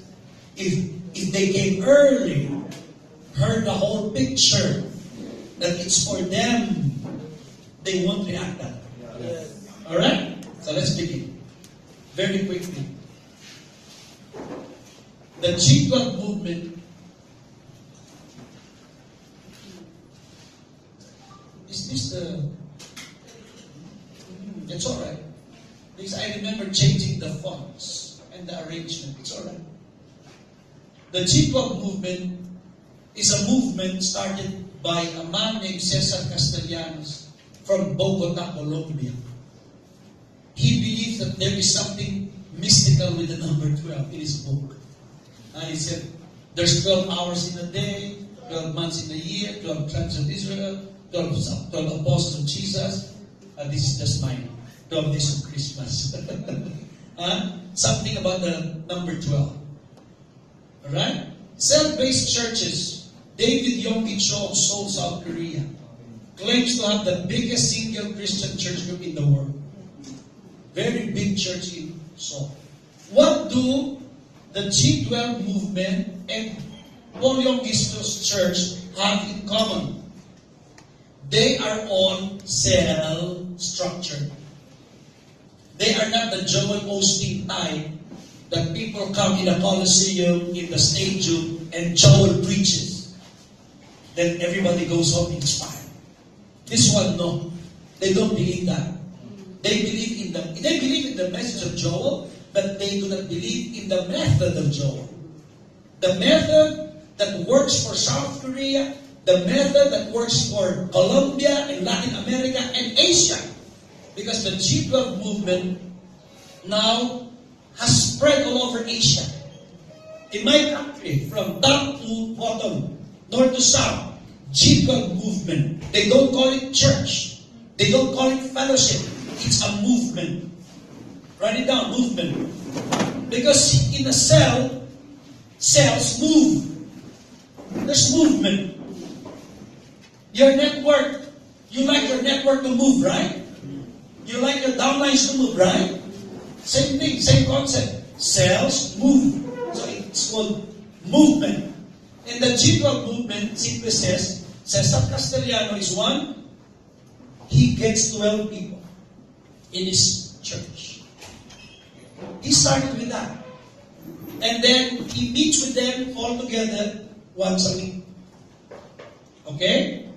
If they came early, heard the whole picture, that it's for them, they won't react that way. Alright? So let's begin. Very quickly. The G12 movement is this the... It's alright. Because I remember changing the fonts and the arrangement. It's alright. The G12 movement is a movement started by a man named Cesar Castellanos from Bogota, Colombia. He believes that there is something mystical with the number 12 in his book. And he said, there's 12 hours in a day, 12 months in a year, 12 tribes of Israel, 12 apostles of Jesus. This is just mine. 12 days of Christmas. Something about the number 12. Alright? Cell-based churches. David Yonggi Cho of Seoul, South Korea, claims to have the biggest single Christian church group in the world. Very big church in Seoul. What do the G12 movement and Paul Yonggi's church have in common? They are all cell structure. They are not the Joel Osteen type that people come in the Colosseum, in the stadium, and Joel preaches. Then everybody goes home inspired. This one, no. They don't believe that. They believe in the message of Joel, but they do not believe in the method of Joel. The method that works for South Korea, the method that works for Colombia and Latin America and Asia. Because the G12 movement now has spread all over Asia. In my country, from top to bottom, north to south, G12 movement. They don't call it church. They don't call it fellowship. It's a movement. Write it down, movement. Because in a cell, cells move. There's movement. Your network, you like your network to move, right? You like your downlines to move, right? Same thing, same concept. Cells move. So it's called movement. And the G12 movement simply says, Cesar Castellano is one. He gets 12 people in his church. He started with that. And then he meets with them all together once a week. Okay?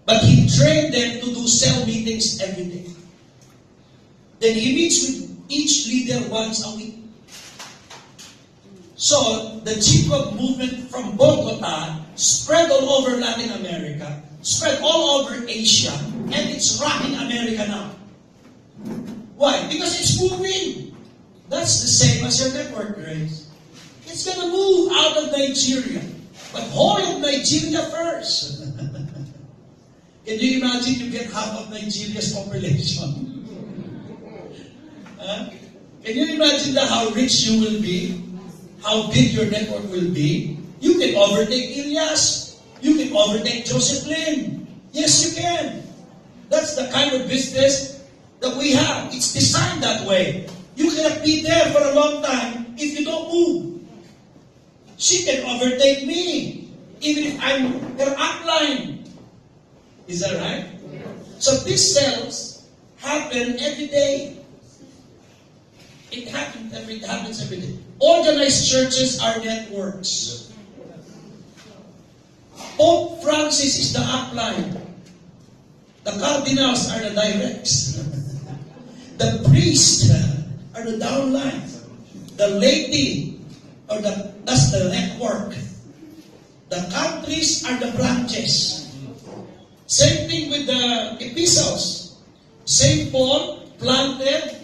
But he trained them to do cell meetings every day. Then he meets with each leader once a week. So, the G12 movement from Bogota spread all over Latin America, spread all over Asia, and it's rocking America now. Why? Because it's moving. That's the same as your network, Grace. It's going to move out of Nigeria. But hold Nigeria first. Can you imagine you get half of Nigeria's population? Can you imagine that how rich you will be? How big your network will be? You can overtake Elias. You can overtake Joseph Lin. Yes, you can. That's the kind of business that we have. It's designed that way. You cannot be there for a long time if you don't move. She can overtake me, even if I'm her upline. Is that right? So these cells happen every day. It happens every day. Organized churches are networks. Pope Francis is the upline. The cardinals are the directs. The priests are the downlines. The laity that's the network. The countries are the branches. Same thing with the epistles. St. Paul planted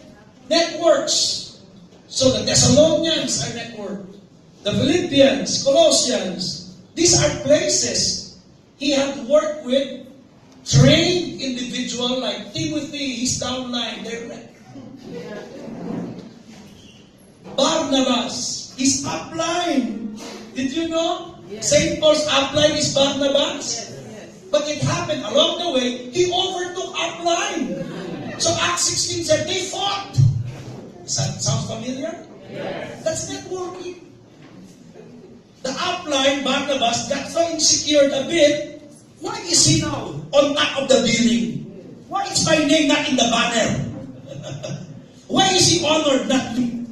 networks. So the Thessalonians are networked. The Philippians, Colossians, these are places he had to work with, trained individual like Timothy, his downline, direct. Barnabas, his upline. Did you know? St. Paul's upline is Barnabas. But it happened along the way, he overtook upline. So Acts 16 said they fought. Sounds familiar? That's networking. The upline, Barnabas, got so insecure a bit. Why is he now on top of the building? Why is my name not in the banner? Why is he honored, not me?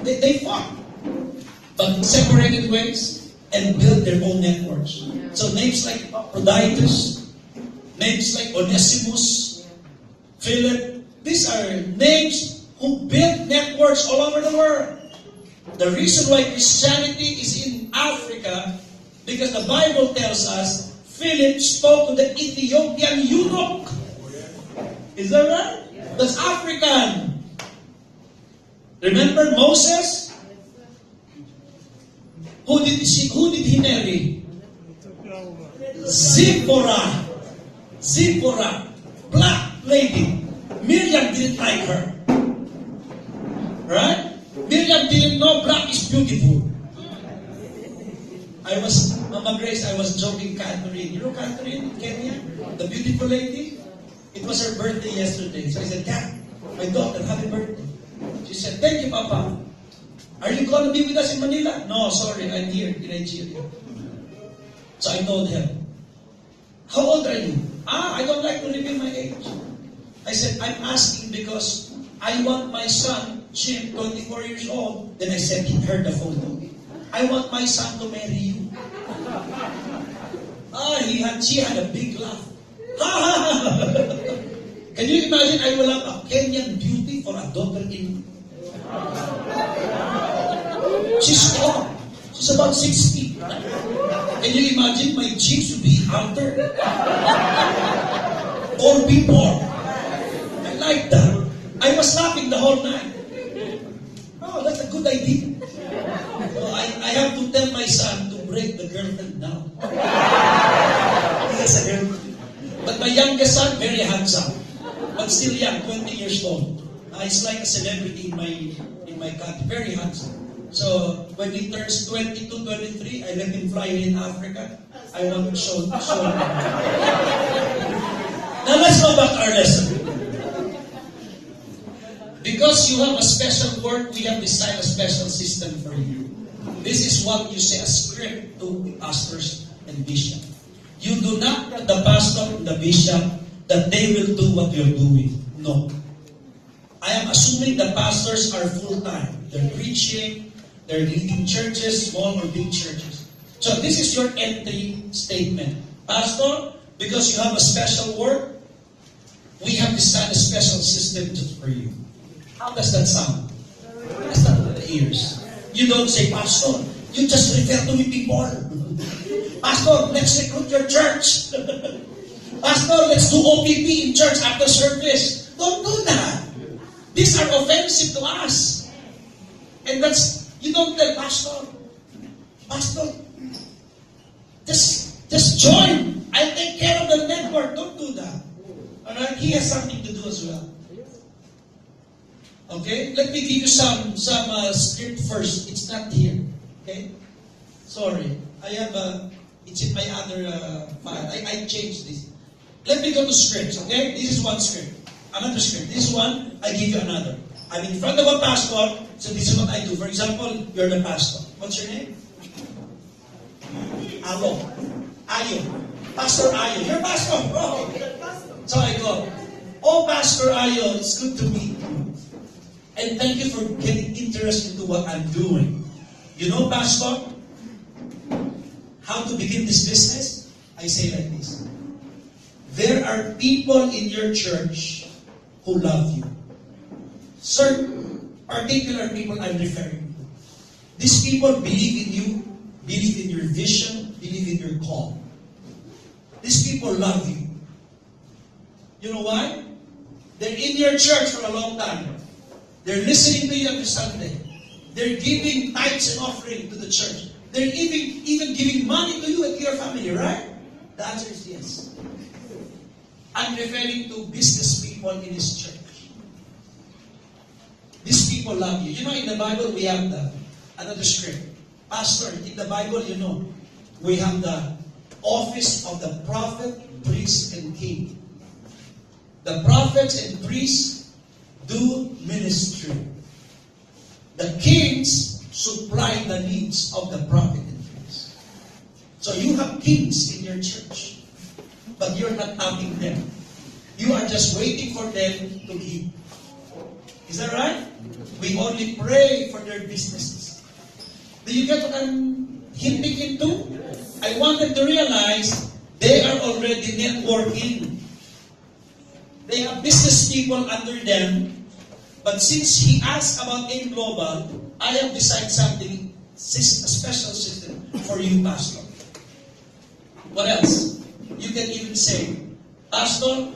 They fought. But separated ways and built their own networks. So names like Epaphroditus, names like Onesimus, Philip, these are names who built networks all over the world. The reason why Christianity is in Africa, because the Bible tells us Philip spoke to the Ethiopian eunuch. Is that right? That's African. Remember Moses? Who did he marry? Zipporah. Zipporah. Black lady. Miriam didn't like her. Right? Miriam didn't know black is beautiful. Mama Grace, I was joking Catherine. You know Catherine in Kenya? The beautiful lady? It was her birthday yesterday. So I said, Kat, my daughter, happy birthday. She said, thank you, Papa. Are you going to be with us in Manila? No, sorry, I'm here in Nigeria. So I told her, how old are you? I don't like to reveal my age. I said, I'm asking because I want my son, Jim, 24 years old. Then I sent her the photo. I want my son to marry you. She had a big laugh. Can you imagine I will have a Kenyan beauty for a daughter-in-law? She's tall. She's about 6 feet. Can you imagine my cheeks would be outer? Or be more? I like that. I was laughing the whole night. Oh, that's a good idea. So I have to tell my son to break the girlfriend down. He has a girlfriend. But my youngest son, very handsome. But still young, 20 years old. He's like a celebrity in my country. Very handsome. So when he turns 22, 23, I let him fly in Africa. I want to show him. Now let's go back to our lesson. Because you have a special work, we have designed a special system for you. This is what you say a script to pastors and bishop. You do not tell the pastor and the bishop that they will do what you're doing. No. I am assuming the pastors are full-time. They're preaching, they're leading churches, small or big churches. So this is your entry statement. Pastor, because you have a special work, we have designed a special system just for you. How does that sound? That's not to the ears. You don't say, Pastor, you just refer to me people. Pastor, let's recruit your church. Pastor, let's do OPP in church after service. Don't do that. These are offensive to us. And you don't tell Pastor, just join. I'll take care of the network. Don't do that. Alright? He has something to do as well. Okay? Let me give you some script first. It's not here. Okay? Sorry. I have it's in my other file. I changed this. Let me go to scripts. Okay? This is one script. Another script. This one, I give you another. I'm in front of a pastor, so this is what I do. For example, you're the pastor. What's your name? Ayo. Pastor Ayo. You're pastor, bro. So I go, oh, Pastor Ayo, it's good to meet you. And thank you for getting interested into what I'm doing. You know, Pastor, how to begin this business? I say like this. There are people in your church who love you. Certain particular people I'm referring to. These people believe in you, believe in your vision, believe in your call. These people love you. You know why? They're in your church for a long time. They're listening to you every Sunday. They're giving tithes and offering to the church. They're even giving money to you and to your family, right? The answer is yes. I'm referring to business people in this church. These people love you. You know, in the Bible, we have another script. Pastor, in the Bible, you know, we have the office of the prophet, priest, and king. The prophets and priests do ministry. The kings supply the needs of the prophet and priest. So you have kings in your church, but you're not having them. You are just waiting for them to give. Is that right? We only pray for their businesses. Do you get what I'm hinting into? I want them to realize they are already networking. They have business people under them. But since he asked about AIM Global, I have decided something, a special system for you, Pastor. What else? You can even say, Pastor,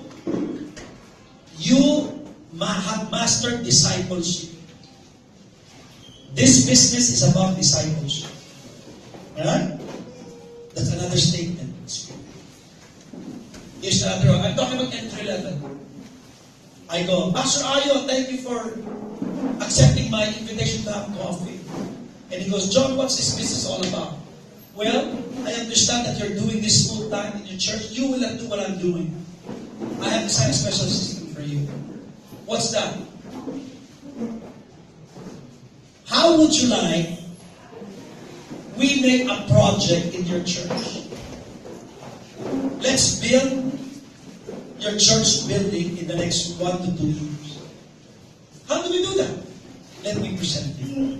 you have mastered discipleship. This business is about discipleship. Alright? That's another statement. Here's another one. I'm talking about entry level. I go, Pastor Ayo, thank you for accepting my invitation to have coffee. And he goes, John, what's this business all about? Well, I understand that you're doing this full time in your church. You will not do what I'm doing. I have designed a special system for you. What's that? How would you like we make a project in your church? Let's build your church building in the next 1 to 2 years. How do we do that? Let me present it.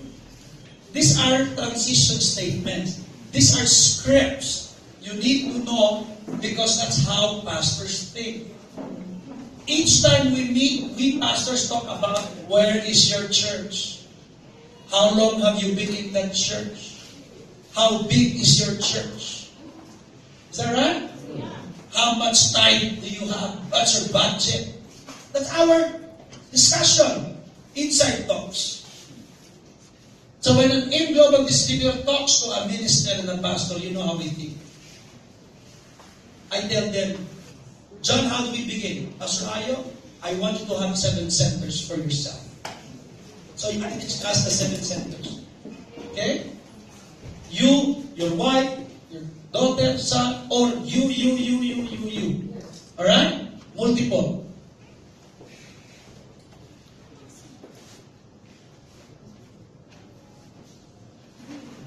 These are transition statements. These are scripts. You need to know because that's how pastors think. Each time we meet, we pastors talk about where is your church? How long have you been in that church? How big is your church? Is that right? Yeah. How much time do you have? What's your budget? That's our discussion. Inside talks. So when an AIM Global distributor talks to a minister and a pastor, you know how we think. I tell them, John, how do we begin? Pastor Ayo, I want you to have 7 centers for yourself. So you can discuss the 7 centers. Okay? You, your wife, your daughter, son, or you. Alright? Multiple.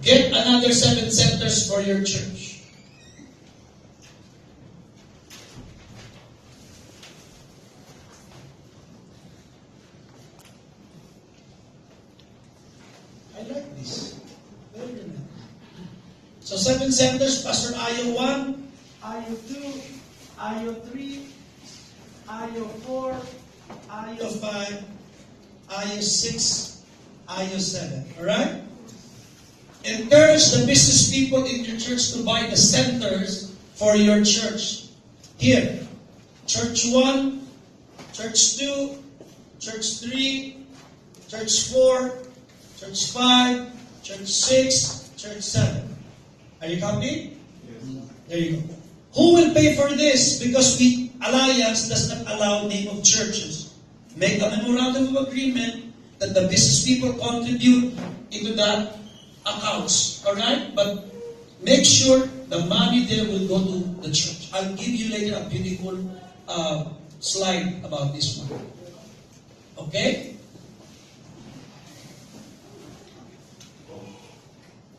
Get another 7 centers for your church. I like this. Very nice. So 7 centers, Pastor Ayo 1, Ayo 2, Ayo 3, Ayo 4, Ayo 5, Ayo 6, Ayo 7. Alright? Encourage the business people in your church to buy the centers for your church. Here, Church 1, Church 2, Church 3, Church 4, Church 5, Church 6, Church 7. Are you copying? Yes. There you go. Who will pay for this? Because the Alliance does not allow name of churches. Make a memorandum of agreement that the business people contribute into that accounts. Alright? But make sure the money there will go to the church. I'll give you later a beautiful slide about this one. Okay?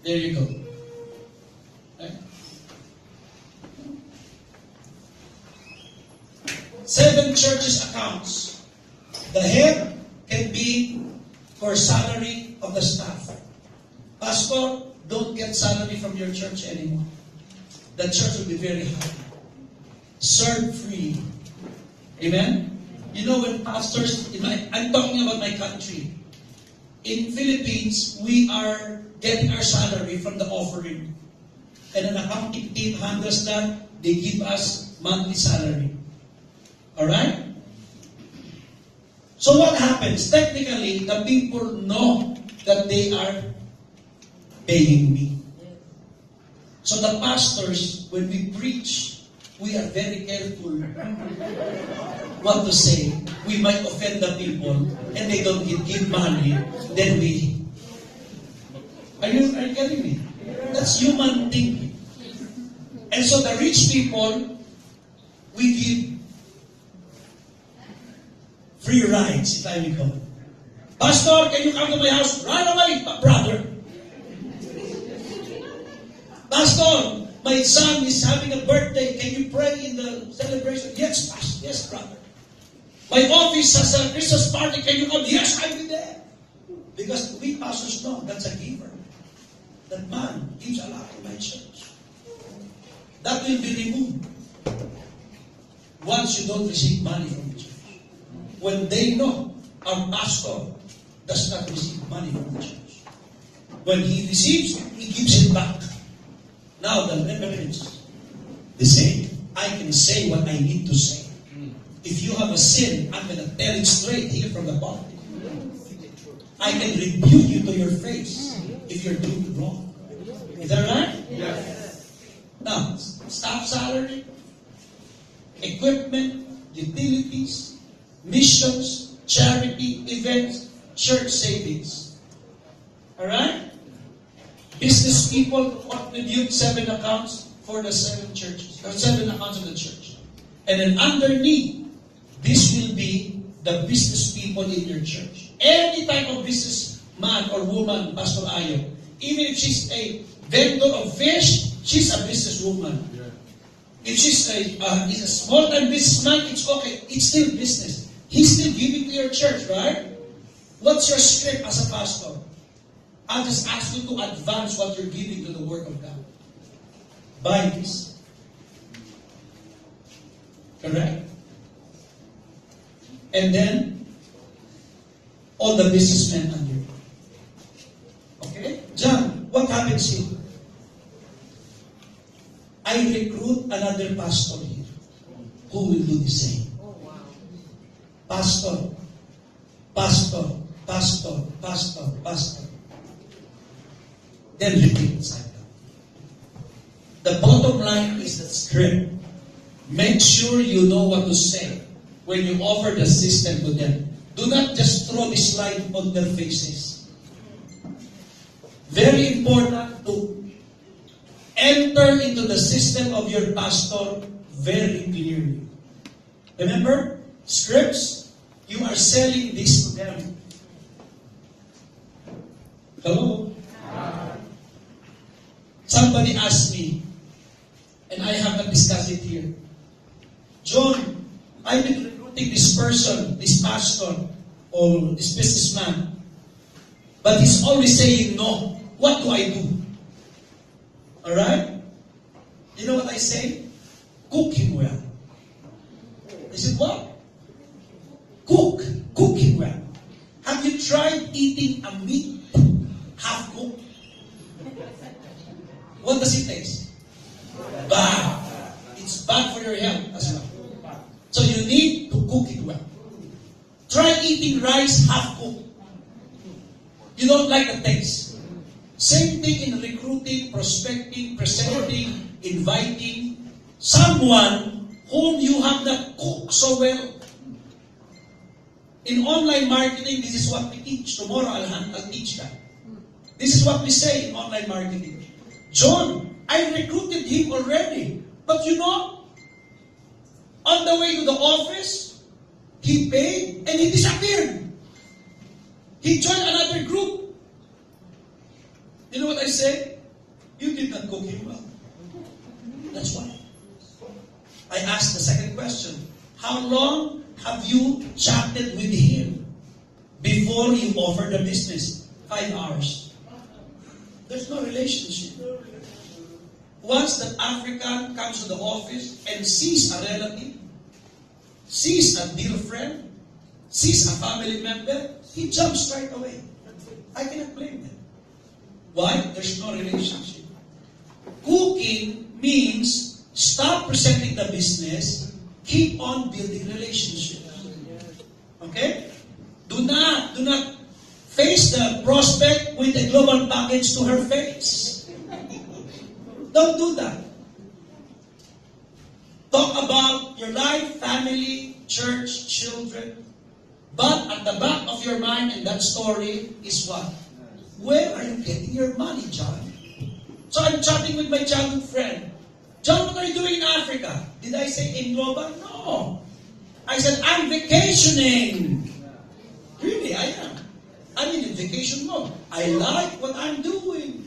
There you go. Okay. 7 churches accounts. The head can be for salary of the staff. Pastor, don't get salary from your church anymore. The church will be very happy. Serve free. Amen? You know when pastors, I'm talking about my country. In Philippines, we are getting our salary from the offering. And an accounting team handles that. They give us monthly salary. Alright? So what happens? Technically, the people know that they are paying me. So the pastors, when we preach, we are very careful what to say. We might offend the people and they don't give money. Then we... Are you getting me? That's human thinking. And so the rich people, we give free rides, if I may call it. Pastor, can you come to my house? Right away, brother. Pastor, my son is having a birthday. Can you pray in the celebration? Yes, Pastor. Yes, brother. My office has a Christmas party. Can you come? Yes, I'll be there. Because we pastors know that's a giver. That man gives a lot to my church. That will be removed once you don't receive money from the church. When they know our pastor does not receive money from the church. When he receives, he gives it back. Now the evidence, the same. I can say what I need to say. If you have a sin, I'm going to tell it straight here from the pulpit. I can rebuke you to your face if you're doing it wrong. Is that right? Yes. Now, staff salary, equipment, utilities, missions, charity, events, church savings. Alright? Business people contribute 7 accounts for the 7 churches, or 7 accounts of the church. And then underneath, this will be the business people in your church. Any type of businessman or woman, Pastor Ayo, even if she's a vendor of fish, she's a businesswoman. Yeah. If she's a small-time businessman, it's okay. It's still business. He's still giving to your church, right? What's your script as a pastor? I'll just ask you to advance what you're giving to the work of God. Buy this. Correct? And then, all the businessmen under. Okay? John, what happens here? I recruit another pastor here who will do the same. Pastor, pastor, pastor, pastor, pastor. Then repeat the cycle. The bottom line is the script. Make sure you know what to say when you offer the system to them. Do not just throw this slide on their faces. Very important to enter into the system of your pastor very clearly. Remember, scripts, you are selling this to them. Hello? Somebody asked me, and I have not discussed it here. John, I've been recruiting this person, this pastor, or this businessman, but he's always saying no. What do I do? Alright? You know what I say? Cook him well. I said, what? Cook him well. Have you tried eating a meat half cooked? What does it taste? Bad. It's bad for your health as well. So you need to cook it well. Try eating rice half cooked. You don't like the taste. Same thing in recruiting, prospecting, presenting, inviting someone whom you have not cooked so well. In online marketing, this is what we teach. Tomorrow I'll teach that. This is what we say in online marketing. John, I recruited him already. But you know, on the way to the office, he paid and he disappeared. He joined another group. You know what I say? You did not cook him well. That's why. I asked the second question. How long have you chatted with him before you offer the business? 5 hours. There's no relationship. Once that African comes to the office and sees a relative, sees a dear friend, sees a family member, he jumps right away. I cannot blame them. Why? There's no relationship. Cooking means stop presenting the business, keep on building relationships. Okay? Do not face the prospect with a global package to her face. Don't do that. Talk about your life, family, church, children. But at the back of your mind, and that story is what? Where are you getting your money, John? So I'm chatting with my childhood friend. John, what are you doing in Africa? Did I say in global? No. I said, I'm vacationing. Really, I am. I'm in vacation mode. I like what I'm doing.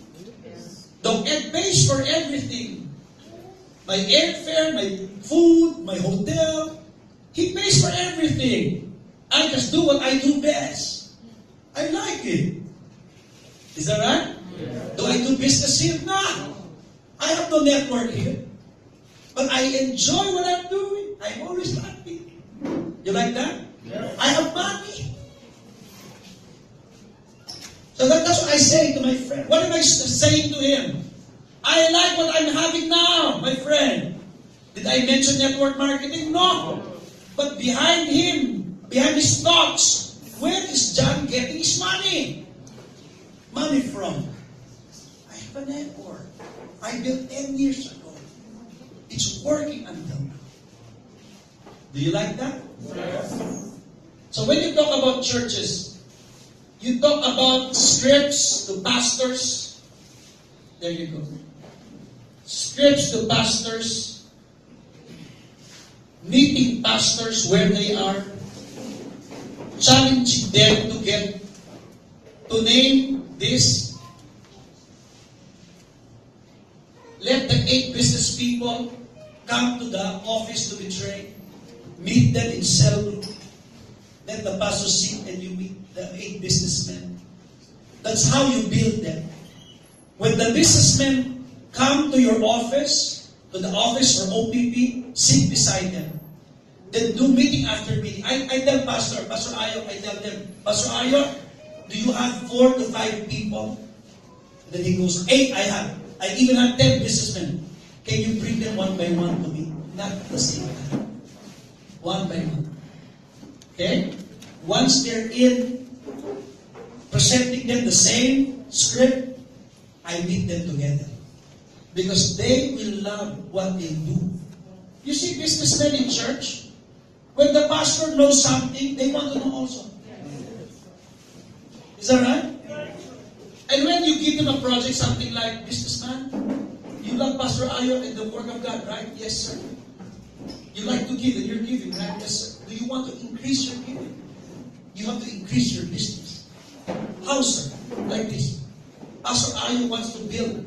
Don't get pays for everything. My airfare, my food, my hotel. He pays for everything. I just do what I do best. I like it. Is that right? Do I do business here? No. I have no network here. But I enjoy what I'm doing. I'm always happy. You like that? I have money. So that's what I say to my friend. What am I saying to him? I like what I'm having now, my friend. Did I mention network marketing? No. But behind him, behind his thoughts, where is John getting his money? Money from? I have a network. I built 10 years ago. It's working until now. Do you like that? Yes. So when you talk about churches, you talk about scripts to pastors. There you go. Scripts to pastors. Meeting pastors where they are. Challenging them to name this. Let the 8 business people come to the office to be trained. Meet them in cell group. Let the pastor sit and you meet the 8 businessmen. That's how you build them. When the businessmen come to your office, to the office for OPP, sit beside them. Then do meeting after meeting. I tell Pastor Ayo, I tell them, Pastor Ayo, do you have 4 to 5 people? Then he goes, 8 I have. I even have 10 businessmen. Can you bring them one by one to me? Not at the same time. One by one. Okay? Once they're in, presenting them the same script, I meet them together. Because they will love what they do. You see businessmen in church, when the pastor knows something, they want to know also. Is that right? And when you give them a project, something like, businessman, you love Pastor Ayo and the work of God, right? Yes, sir. You like to give and you're giving, right? Yes, sir. Do you want to increase your giving? You have to increase your business. How, sir? Like this. Pastor Ayo wants to build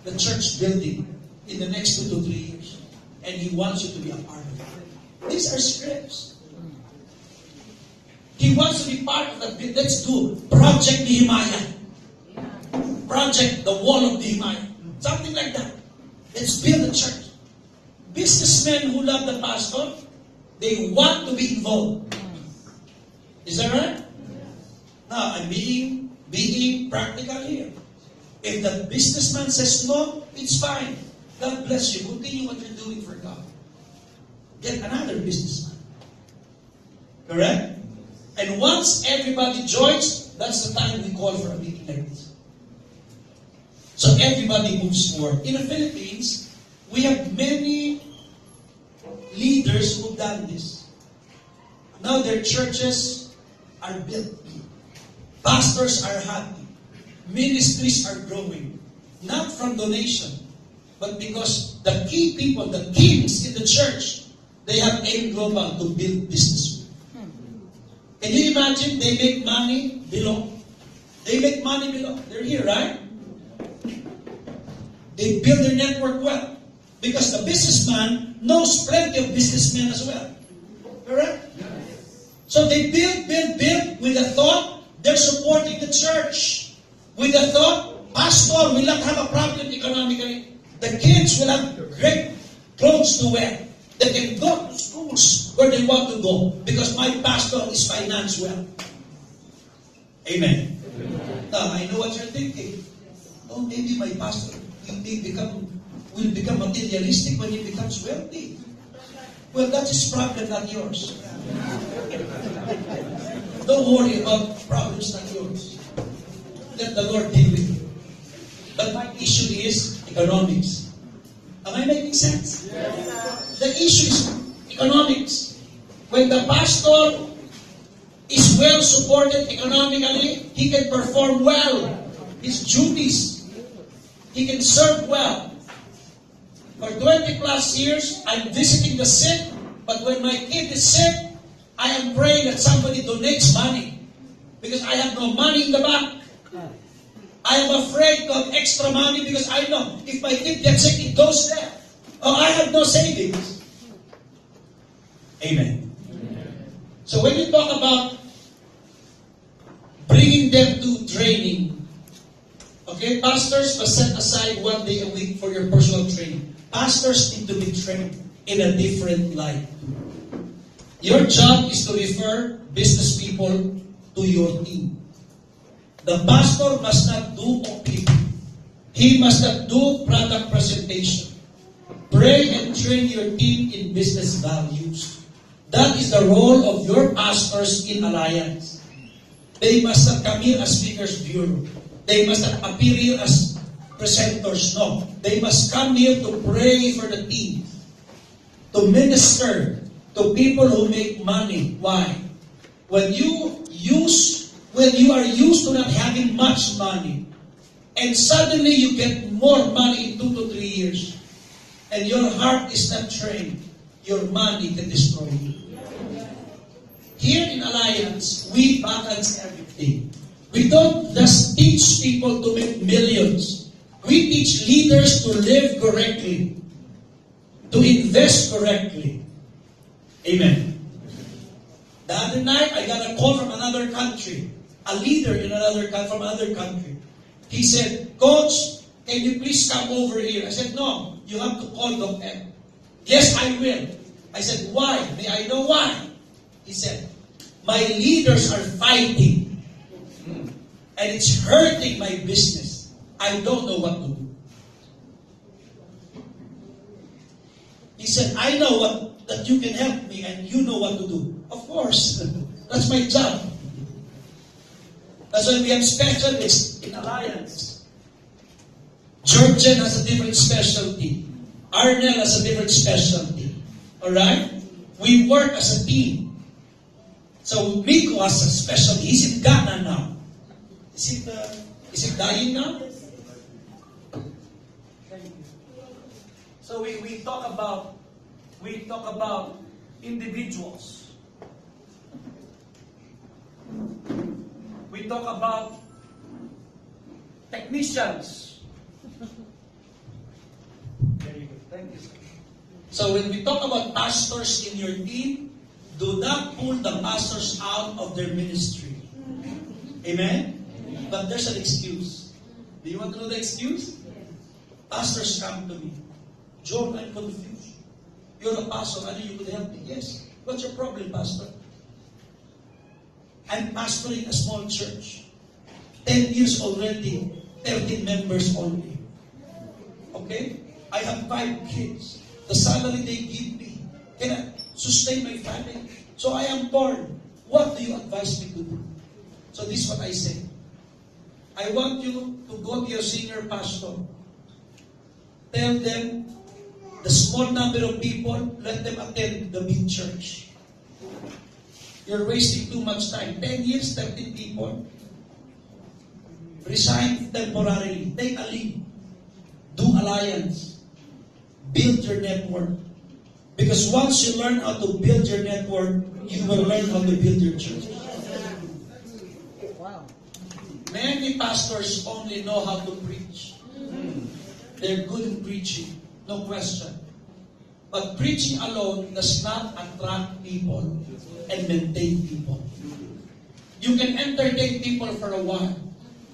the church building in the next 2 to 3 years. And he wants you to be a part of it. These are scripts. He wants to be part of the, let's do Project Nehemiah. Project the Wall of Nehemiah. Something like that. Let's build a church. Businessmen who love the pastor, they want to be involved. Is that right? Now, I'm being practical here. If the businessman says no, it's fine. God bless you. Continue what you're doing for God. Get another businessman. Correct? And once everybody joins, that's the time we call for a meeting like this. So everybody moves forward. In the Philippines, we have many leaders who've done this. Now their churches are built. Pastors are happy. Ministries are growing. Not from donation, but because the key people, the kings in the church, they have aim global to build business. Can you imagine they make money below? They make money below. They're here, right? They build their network well. Because the businessman knows plenty of businessmen as well. Correct? So they build with the thought they're supporting the church. With the thought, pastor will not have a problem economically. The kids will have great clothes to wear. They can go to schools where they want to go because my pastor is financed well. Amen. Now, I know what you're thinking. Oh, maybe my pastor will become materialistic when he becomes wealthy. Well, that's his problem, not yours. Don't worry about problems, not yours. Let the Lord deal with you. But my issue is economics. Am I making sense? Yes. The issue is economics. When the pastor is well supported economically, he can perform well his duties. He can serve well. For 20 plus years, I'm visiting the sick, but when my kid is sick, I am praying that somebody donates money because I have no money in the bank. I am afraid to have extra money because I know if my kid gets sick, it goes there. Oh, I have no savings. Amen. So when you talk about bringing them to training, okay, pastors must set aside 1 day a week for your personal training. Pastors need to be trained in a different light. Your job is to refer business people to your team. The pastor must not do OPP. He must not do product presentation. Pray and train your team in business values. That is the role of your pastors in Alliance. They must not come here as speakers bureau. They must not appear here as presenters. No. They must come here to pray for the team. To minister to people who make money. Why? When you are used to not having much money, and suddenly you get more money in 2 to 3 years, and your heart is not trained, your money can destroy you. Here in Alliance, we balance everything. We don't just teach people to make millions. We teach leaders to live correctly, to invest correctly. Amen. The other night, I got a call from another country, a leader in from another country. He said, Coach, can you please come over here? I said, no, you have to call Doc M. Yes, I will. I said, why? May I know why? He said, my leaders are fighting. And it's hurting my business. I don't know what to do. He said, I know that you can help me and you know what to do. Of course. That's my job. That's why we have specialists in Alliance. Georgian has a different specialty. Arnel has a different specialty. Alright? We work as a team. So Miko has a specialty. He's in Ghana now. Is it dying now? So we talk about individuals. We talk about technicians. Very good. Thank you, sir. So when we talk about pastors in your team, do not pull the pastors out of their ministry. Amen? But there's an excuse. Do you want to know the excuse? Pastors come to me. John, I'm confused. You're a pastor. I know you could help me. Yes. What's your problem, pastor? I'm pastoring a small church. 10 years already. 13 members only. Okay? I have 5 kids. The salary they give me cannot sustain my family. So I am torn. What do you advise me to do? So this is what I say. I want you to go to your senior pastor. Tell them the small number of people, let them attend the big church. You're wasting too much time. 10 years, 13 people. Resign temporarily. Take a leave. Do alliance. Build your network. Because once you learn how to build your network, you will learn how to build your church. Wow. Many pastors only know how to preach. They're good in preaching, no question. But preaching alone does not attract people and maintain people. You can entertain people for a while,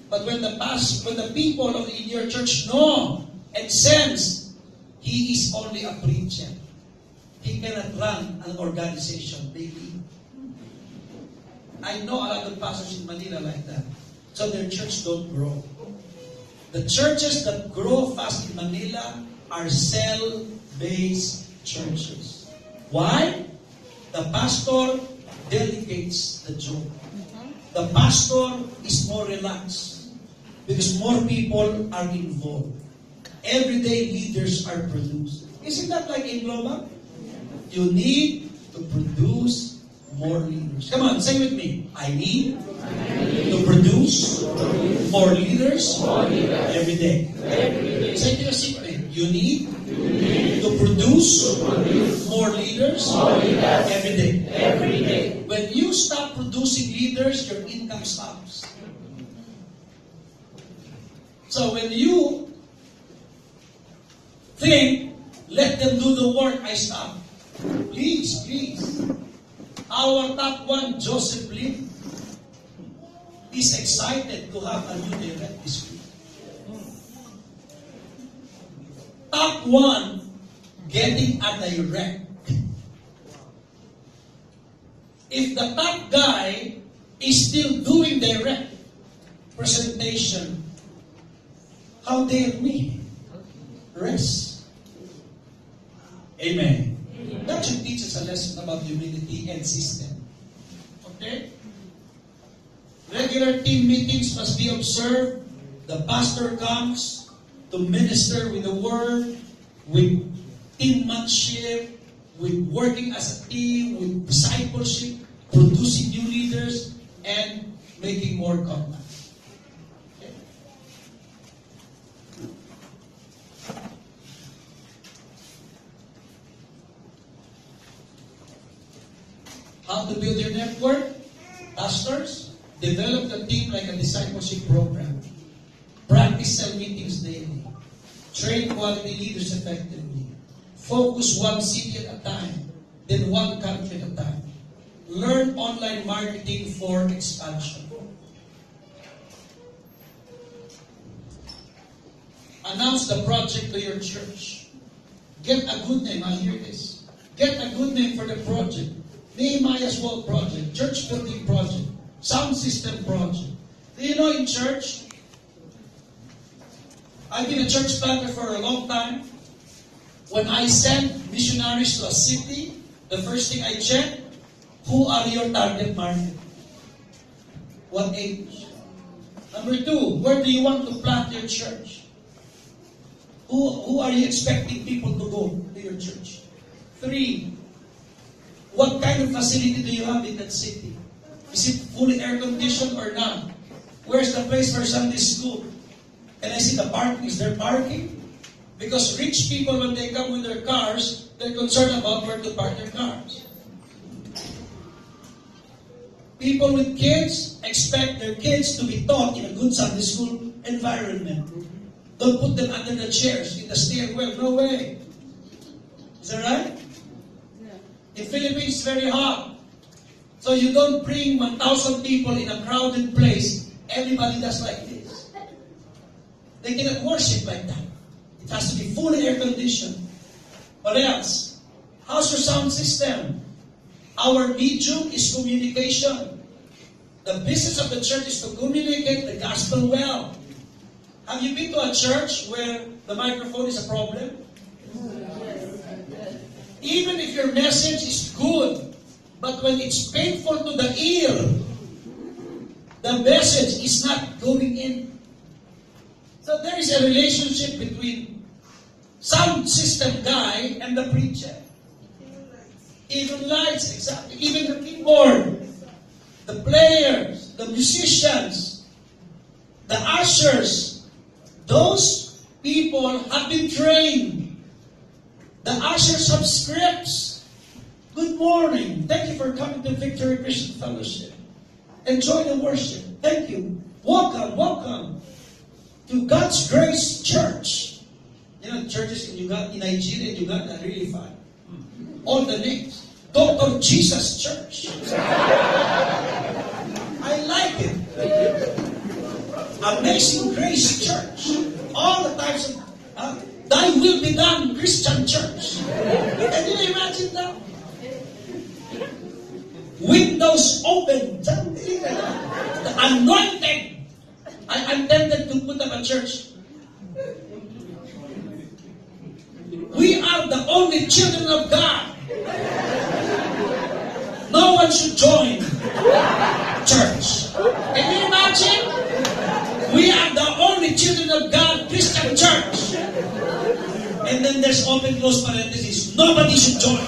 but when the people in your church know and sense he is only a preacher, he cannot run an organization. They leave. I know a lot of pastors in Manila like that, so their church don't grow. The churches that grow fast in Manila are cell-based churches. Why? The pastor delegates the job. The pastor is more relaxed because more people are involved. Everyday leaders are produced. Isn't that like in Global? You need to produce more leaders. Come on, say with me. I need to produce more leaders every day. Say to your seatmate, you need to produce more leaders every day. When you stop producing leaders, your income stops. So when you think, let them do the work, I stop. Please. Our top one, Joseph Lim, is excited to have a new direct this week. Top one, getting a direct. If the top guy is still doing direct presentation, how dare we rest? Amen. That should teach us a lesson about humility and system. Okay? Regular team meetings must be observed. The pastor comes to minister with the word, with teammanship, with working as a team, with discipleship, producing new leaders, and making more contact. Okay? How to build your network? Pastors, develop the team like a discipleship program. Practice cell meetings daily. Train quality leaders effectively. Focus one city at a time, then one country at a time. Learn online marketing for expansion. Announce the project to your church. Get a good name. I'll hear this. Get a good name for the project. Nehemiah's Wall Project, Church Building Project, Sound System Project. Do you know in church, I've been a church planter for a long time. When I send missionaries to a city, the first thing I check, who are your target market? What age? Number two, where do you want to plant your church? Who are you expecting people to go to your church? Three, what kind of facility do you have in that city? Is it fully air-conditioned or not? Where's the place for Sunday school? Can I see the parking? Is there parking? Because rich people, when they come with their cars, they're concerned about where to park their cars. People with kids expect their kids to be taught in a good Sunday school environment. Don't put them under the chairs, in the stairwell. No way. Is that right? In Philippines, it's very hot. So you don't bring 1,000 people in a crowded place. Everybody does like this. They cannot worship like that. It has to be fully air-conditioned. What else? How's your sound system? Our medium is communication. The business of the church is to communicate the gospel well. Have you been to a church where the microphone is a problem? Even if your message is good, but when it's painful to the ear, the message is not going in. So there is a relationship between sound system guy and the preacher. Even lights, exactly. Even the keyboard, the players, the musicians, the ushers, those people have been trained. The ushers have scripts. Good morning. Thank you for coming to Victory Christian Fellowship. Enjoy the worship. Thank you. Welcome to God's Grace Church. You know, churches in Nigeria and Uganda are really fun. All the names. Dr. Jesus Church. I like it. Amazing Grace Church. All the types of Thy will be done, Christian Church. Can you imagine that? Windows open. The anointed. I'm tempted to put up a church. We are the only children of God. No one should join church. Can you imagine? We are the only children of God, Christian church. And then there's open close parentheses. Nobody should join.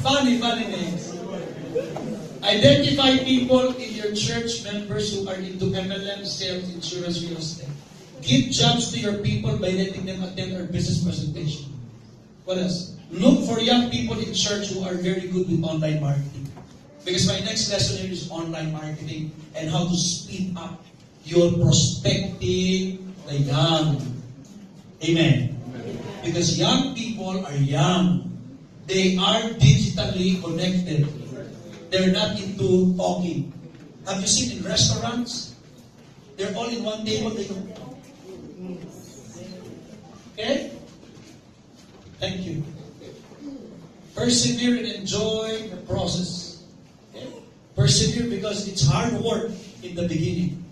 Funny names. Identify people in your church members who are into MLM, sales, insurance, real estate. Give jobs to your people by letting them attend our business presentation. What else? Look for young people in church who are very good with online marketing. Because my next lesson here is online marketing and how to speed up your prospecting the young. Amen. Because young people are young. They are digitally connected. They're not into talking. Have you seen in restaurants? They're all in one table. They don't talk. Okay? Thank you. Persevere and enjoy the process. Okay? Persevere because it's hard work in the beginning.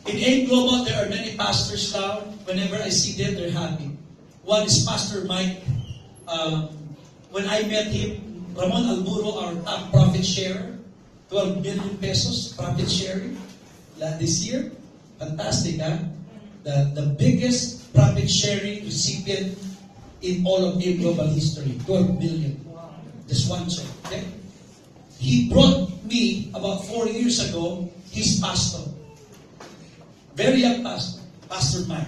In AIM Global, there are many pastors now. Whenever I see them, they're happy. One is Pastor Mike. When I met him, Ramon Alburo, our top profit sharer, 12 million pesos profit sharing this year. Fantastic, huh? The biggest profit sharing recipient in all of AIM Global history, 12 million. Just one check, okay? He brought me, about 4 years ago, his pastor. Very young pastor, Pastor Mike.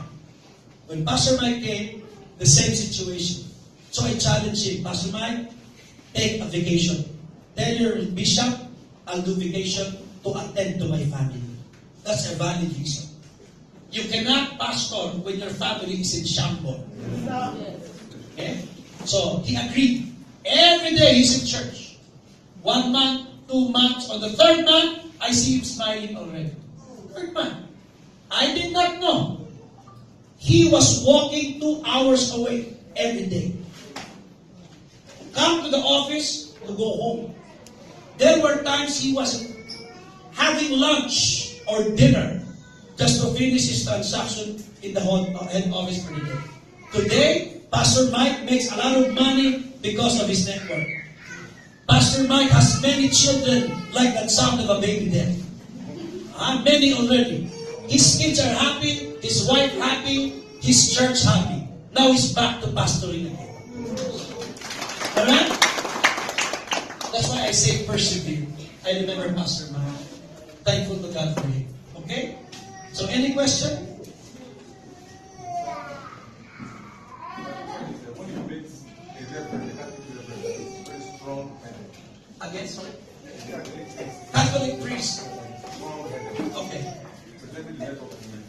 When Pastor Mike came, the same situation. So I challenged him, Pastor Mike, take a vacation. Tell your bishop, I'll do vacation to attend to my family. That's a valid reason. You cannot pastor when your family is in shambles. Okay? So he agreed. Every day he's in church. 1 month, 2 months. On the 3rd month, I see him smiling already. 3rd month. I did not know. He was walking 2 hours away every day. Come to the office to go home. There were times he was having lunch or dinner just to finish his transaction in the head office for the day. Today, Pastor Mike makes a lot of money because of his network. Pastor Mike has many children like that sound of a baby death. Many already. His kids are happy, his wife happy, his church happy. Now he's back to pastoring again. Alright? That's why I say persevere. I remember Pastor Mike. Thankful to God for him. Okay? So any question? Again, sorry? Catholic priest. Okay.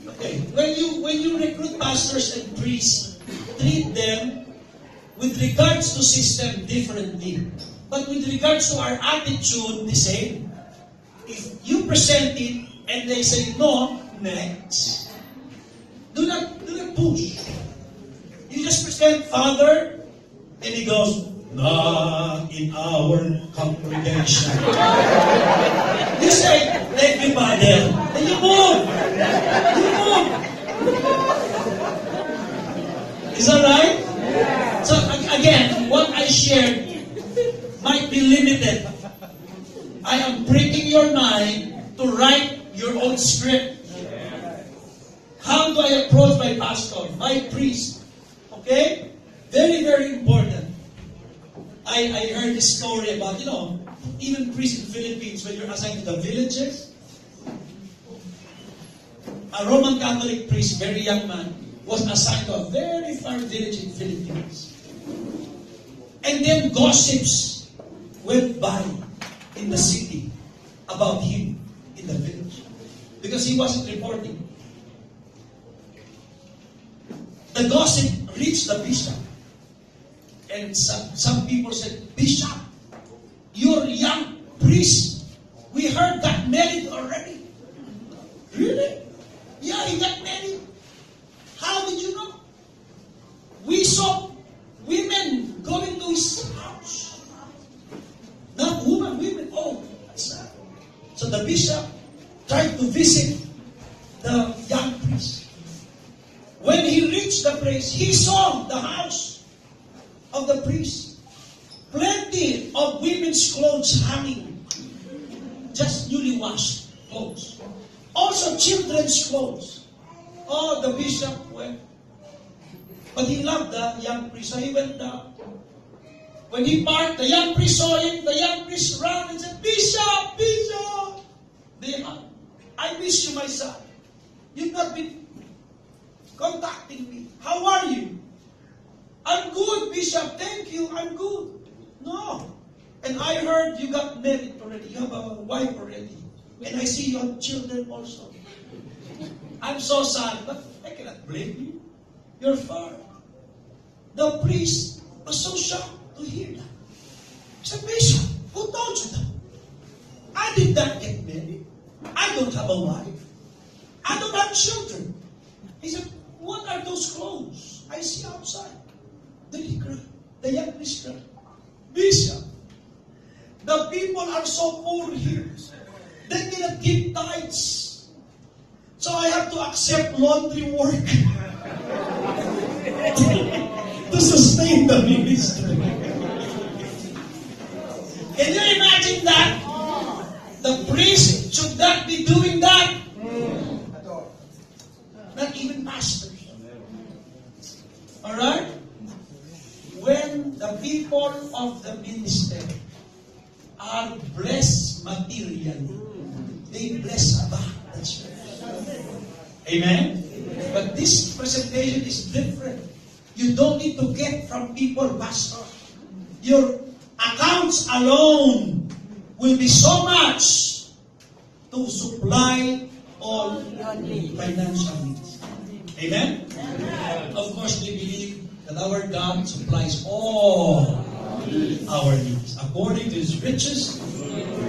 Okay. When you recruit pastors and priests, treat them with regards to system differently. But with regards to our attitude, the same. If you present it and they say no, next. Do not push. You just present Father, and he goes, not in our congregation. You say, thank you, Father. And you move. You move. Is that right? So again, what I shared might be limited. I am breaking your mind to write your own script. How do I approach my pastor, my priest? Okay? Very, very important. I heard this story about, even priests in the Philippines, when you're assigned to the villages, a Roman Catholic priest, very young man, was assigned to a very far village in the Philippines. And then gossips went by in the city about him in the village. Because he wasn't reporting. The gossip reached the bishop. And some people said, Bishop, you're a young priest. We heard got married already. Really? Yeah, he got married. How did you know? We saw women going to his house. Not women. Oh, that's sad. So the bishop tried to visit the young priest. When he reached the place, he saw the house of the priest. Plenty of women's clothes hanging. Just newly washed clothes. Also children's clothes. Oh, the bishop went. But he loved the young priest, so he went down. When he parked, the young priest saw him, the young priest ran and said, Bishop, Bishop! I miss you, my son. You've not been contacting me. How are you? I'm good, Bishop. Thank you. I'm good. No. And I heard you got married already. You have a wife already. And I see you have children also. I'm so sad, but I cannot blame you. You're far. The priest was so shocked to hear that. He said, Bishop, who told you that? I did not get married. I don't have a wife. I don't have children. He said, what are those clothes I see outside? Then he cried. The young priest cried, Bishop, the people are so poor here. They cannot give tithes. So I have to accept laundry work to sustain the ministry. Can you imagine that? The priest should not be doing that. Not even pastors. Alright? When the people of the ministry are blessed materially, they bless Abba. That's right. Amen? But this presentation is different. You don't need to get from people, Pastor. Your accounts alone will be so much to supply all financial needs. Amen? Of course, we believe that our God supplies all our needs according to His riches,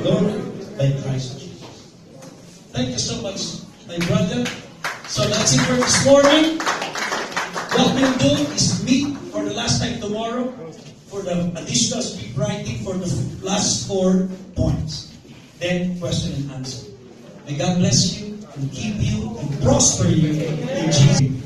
glory by Christ Jesus. Thank you so much, my brother. So that's it for this morning. What we'll do is meet for the last time tomorrow for the additional speed writing for the last 4 points. Then question and answer. May God bless you and keep you and prosper you in Jesus' name.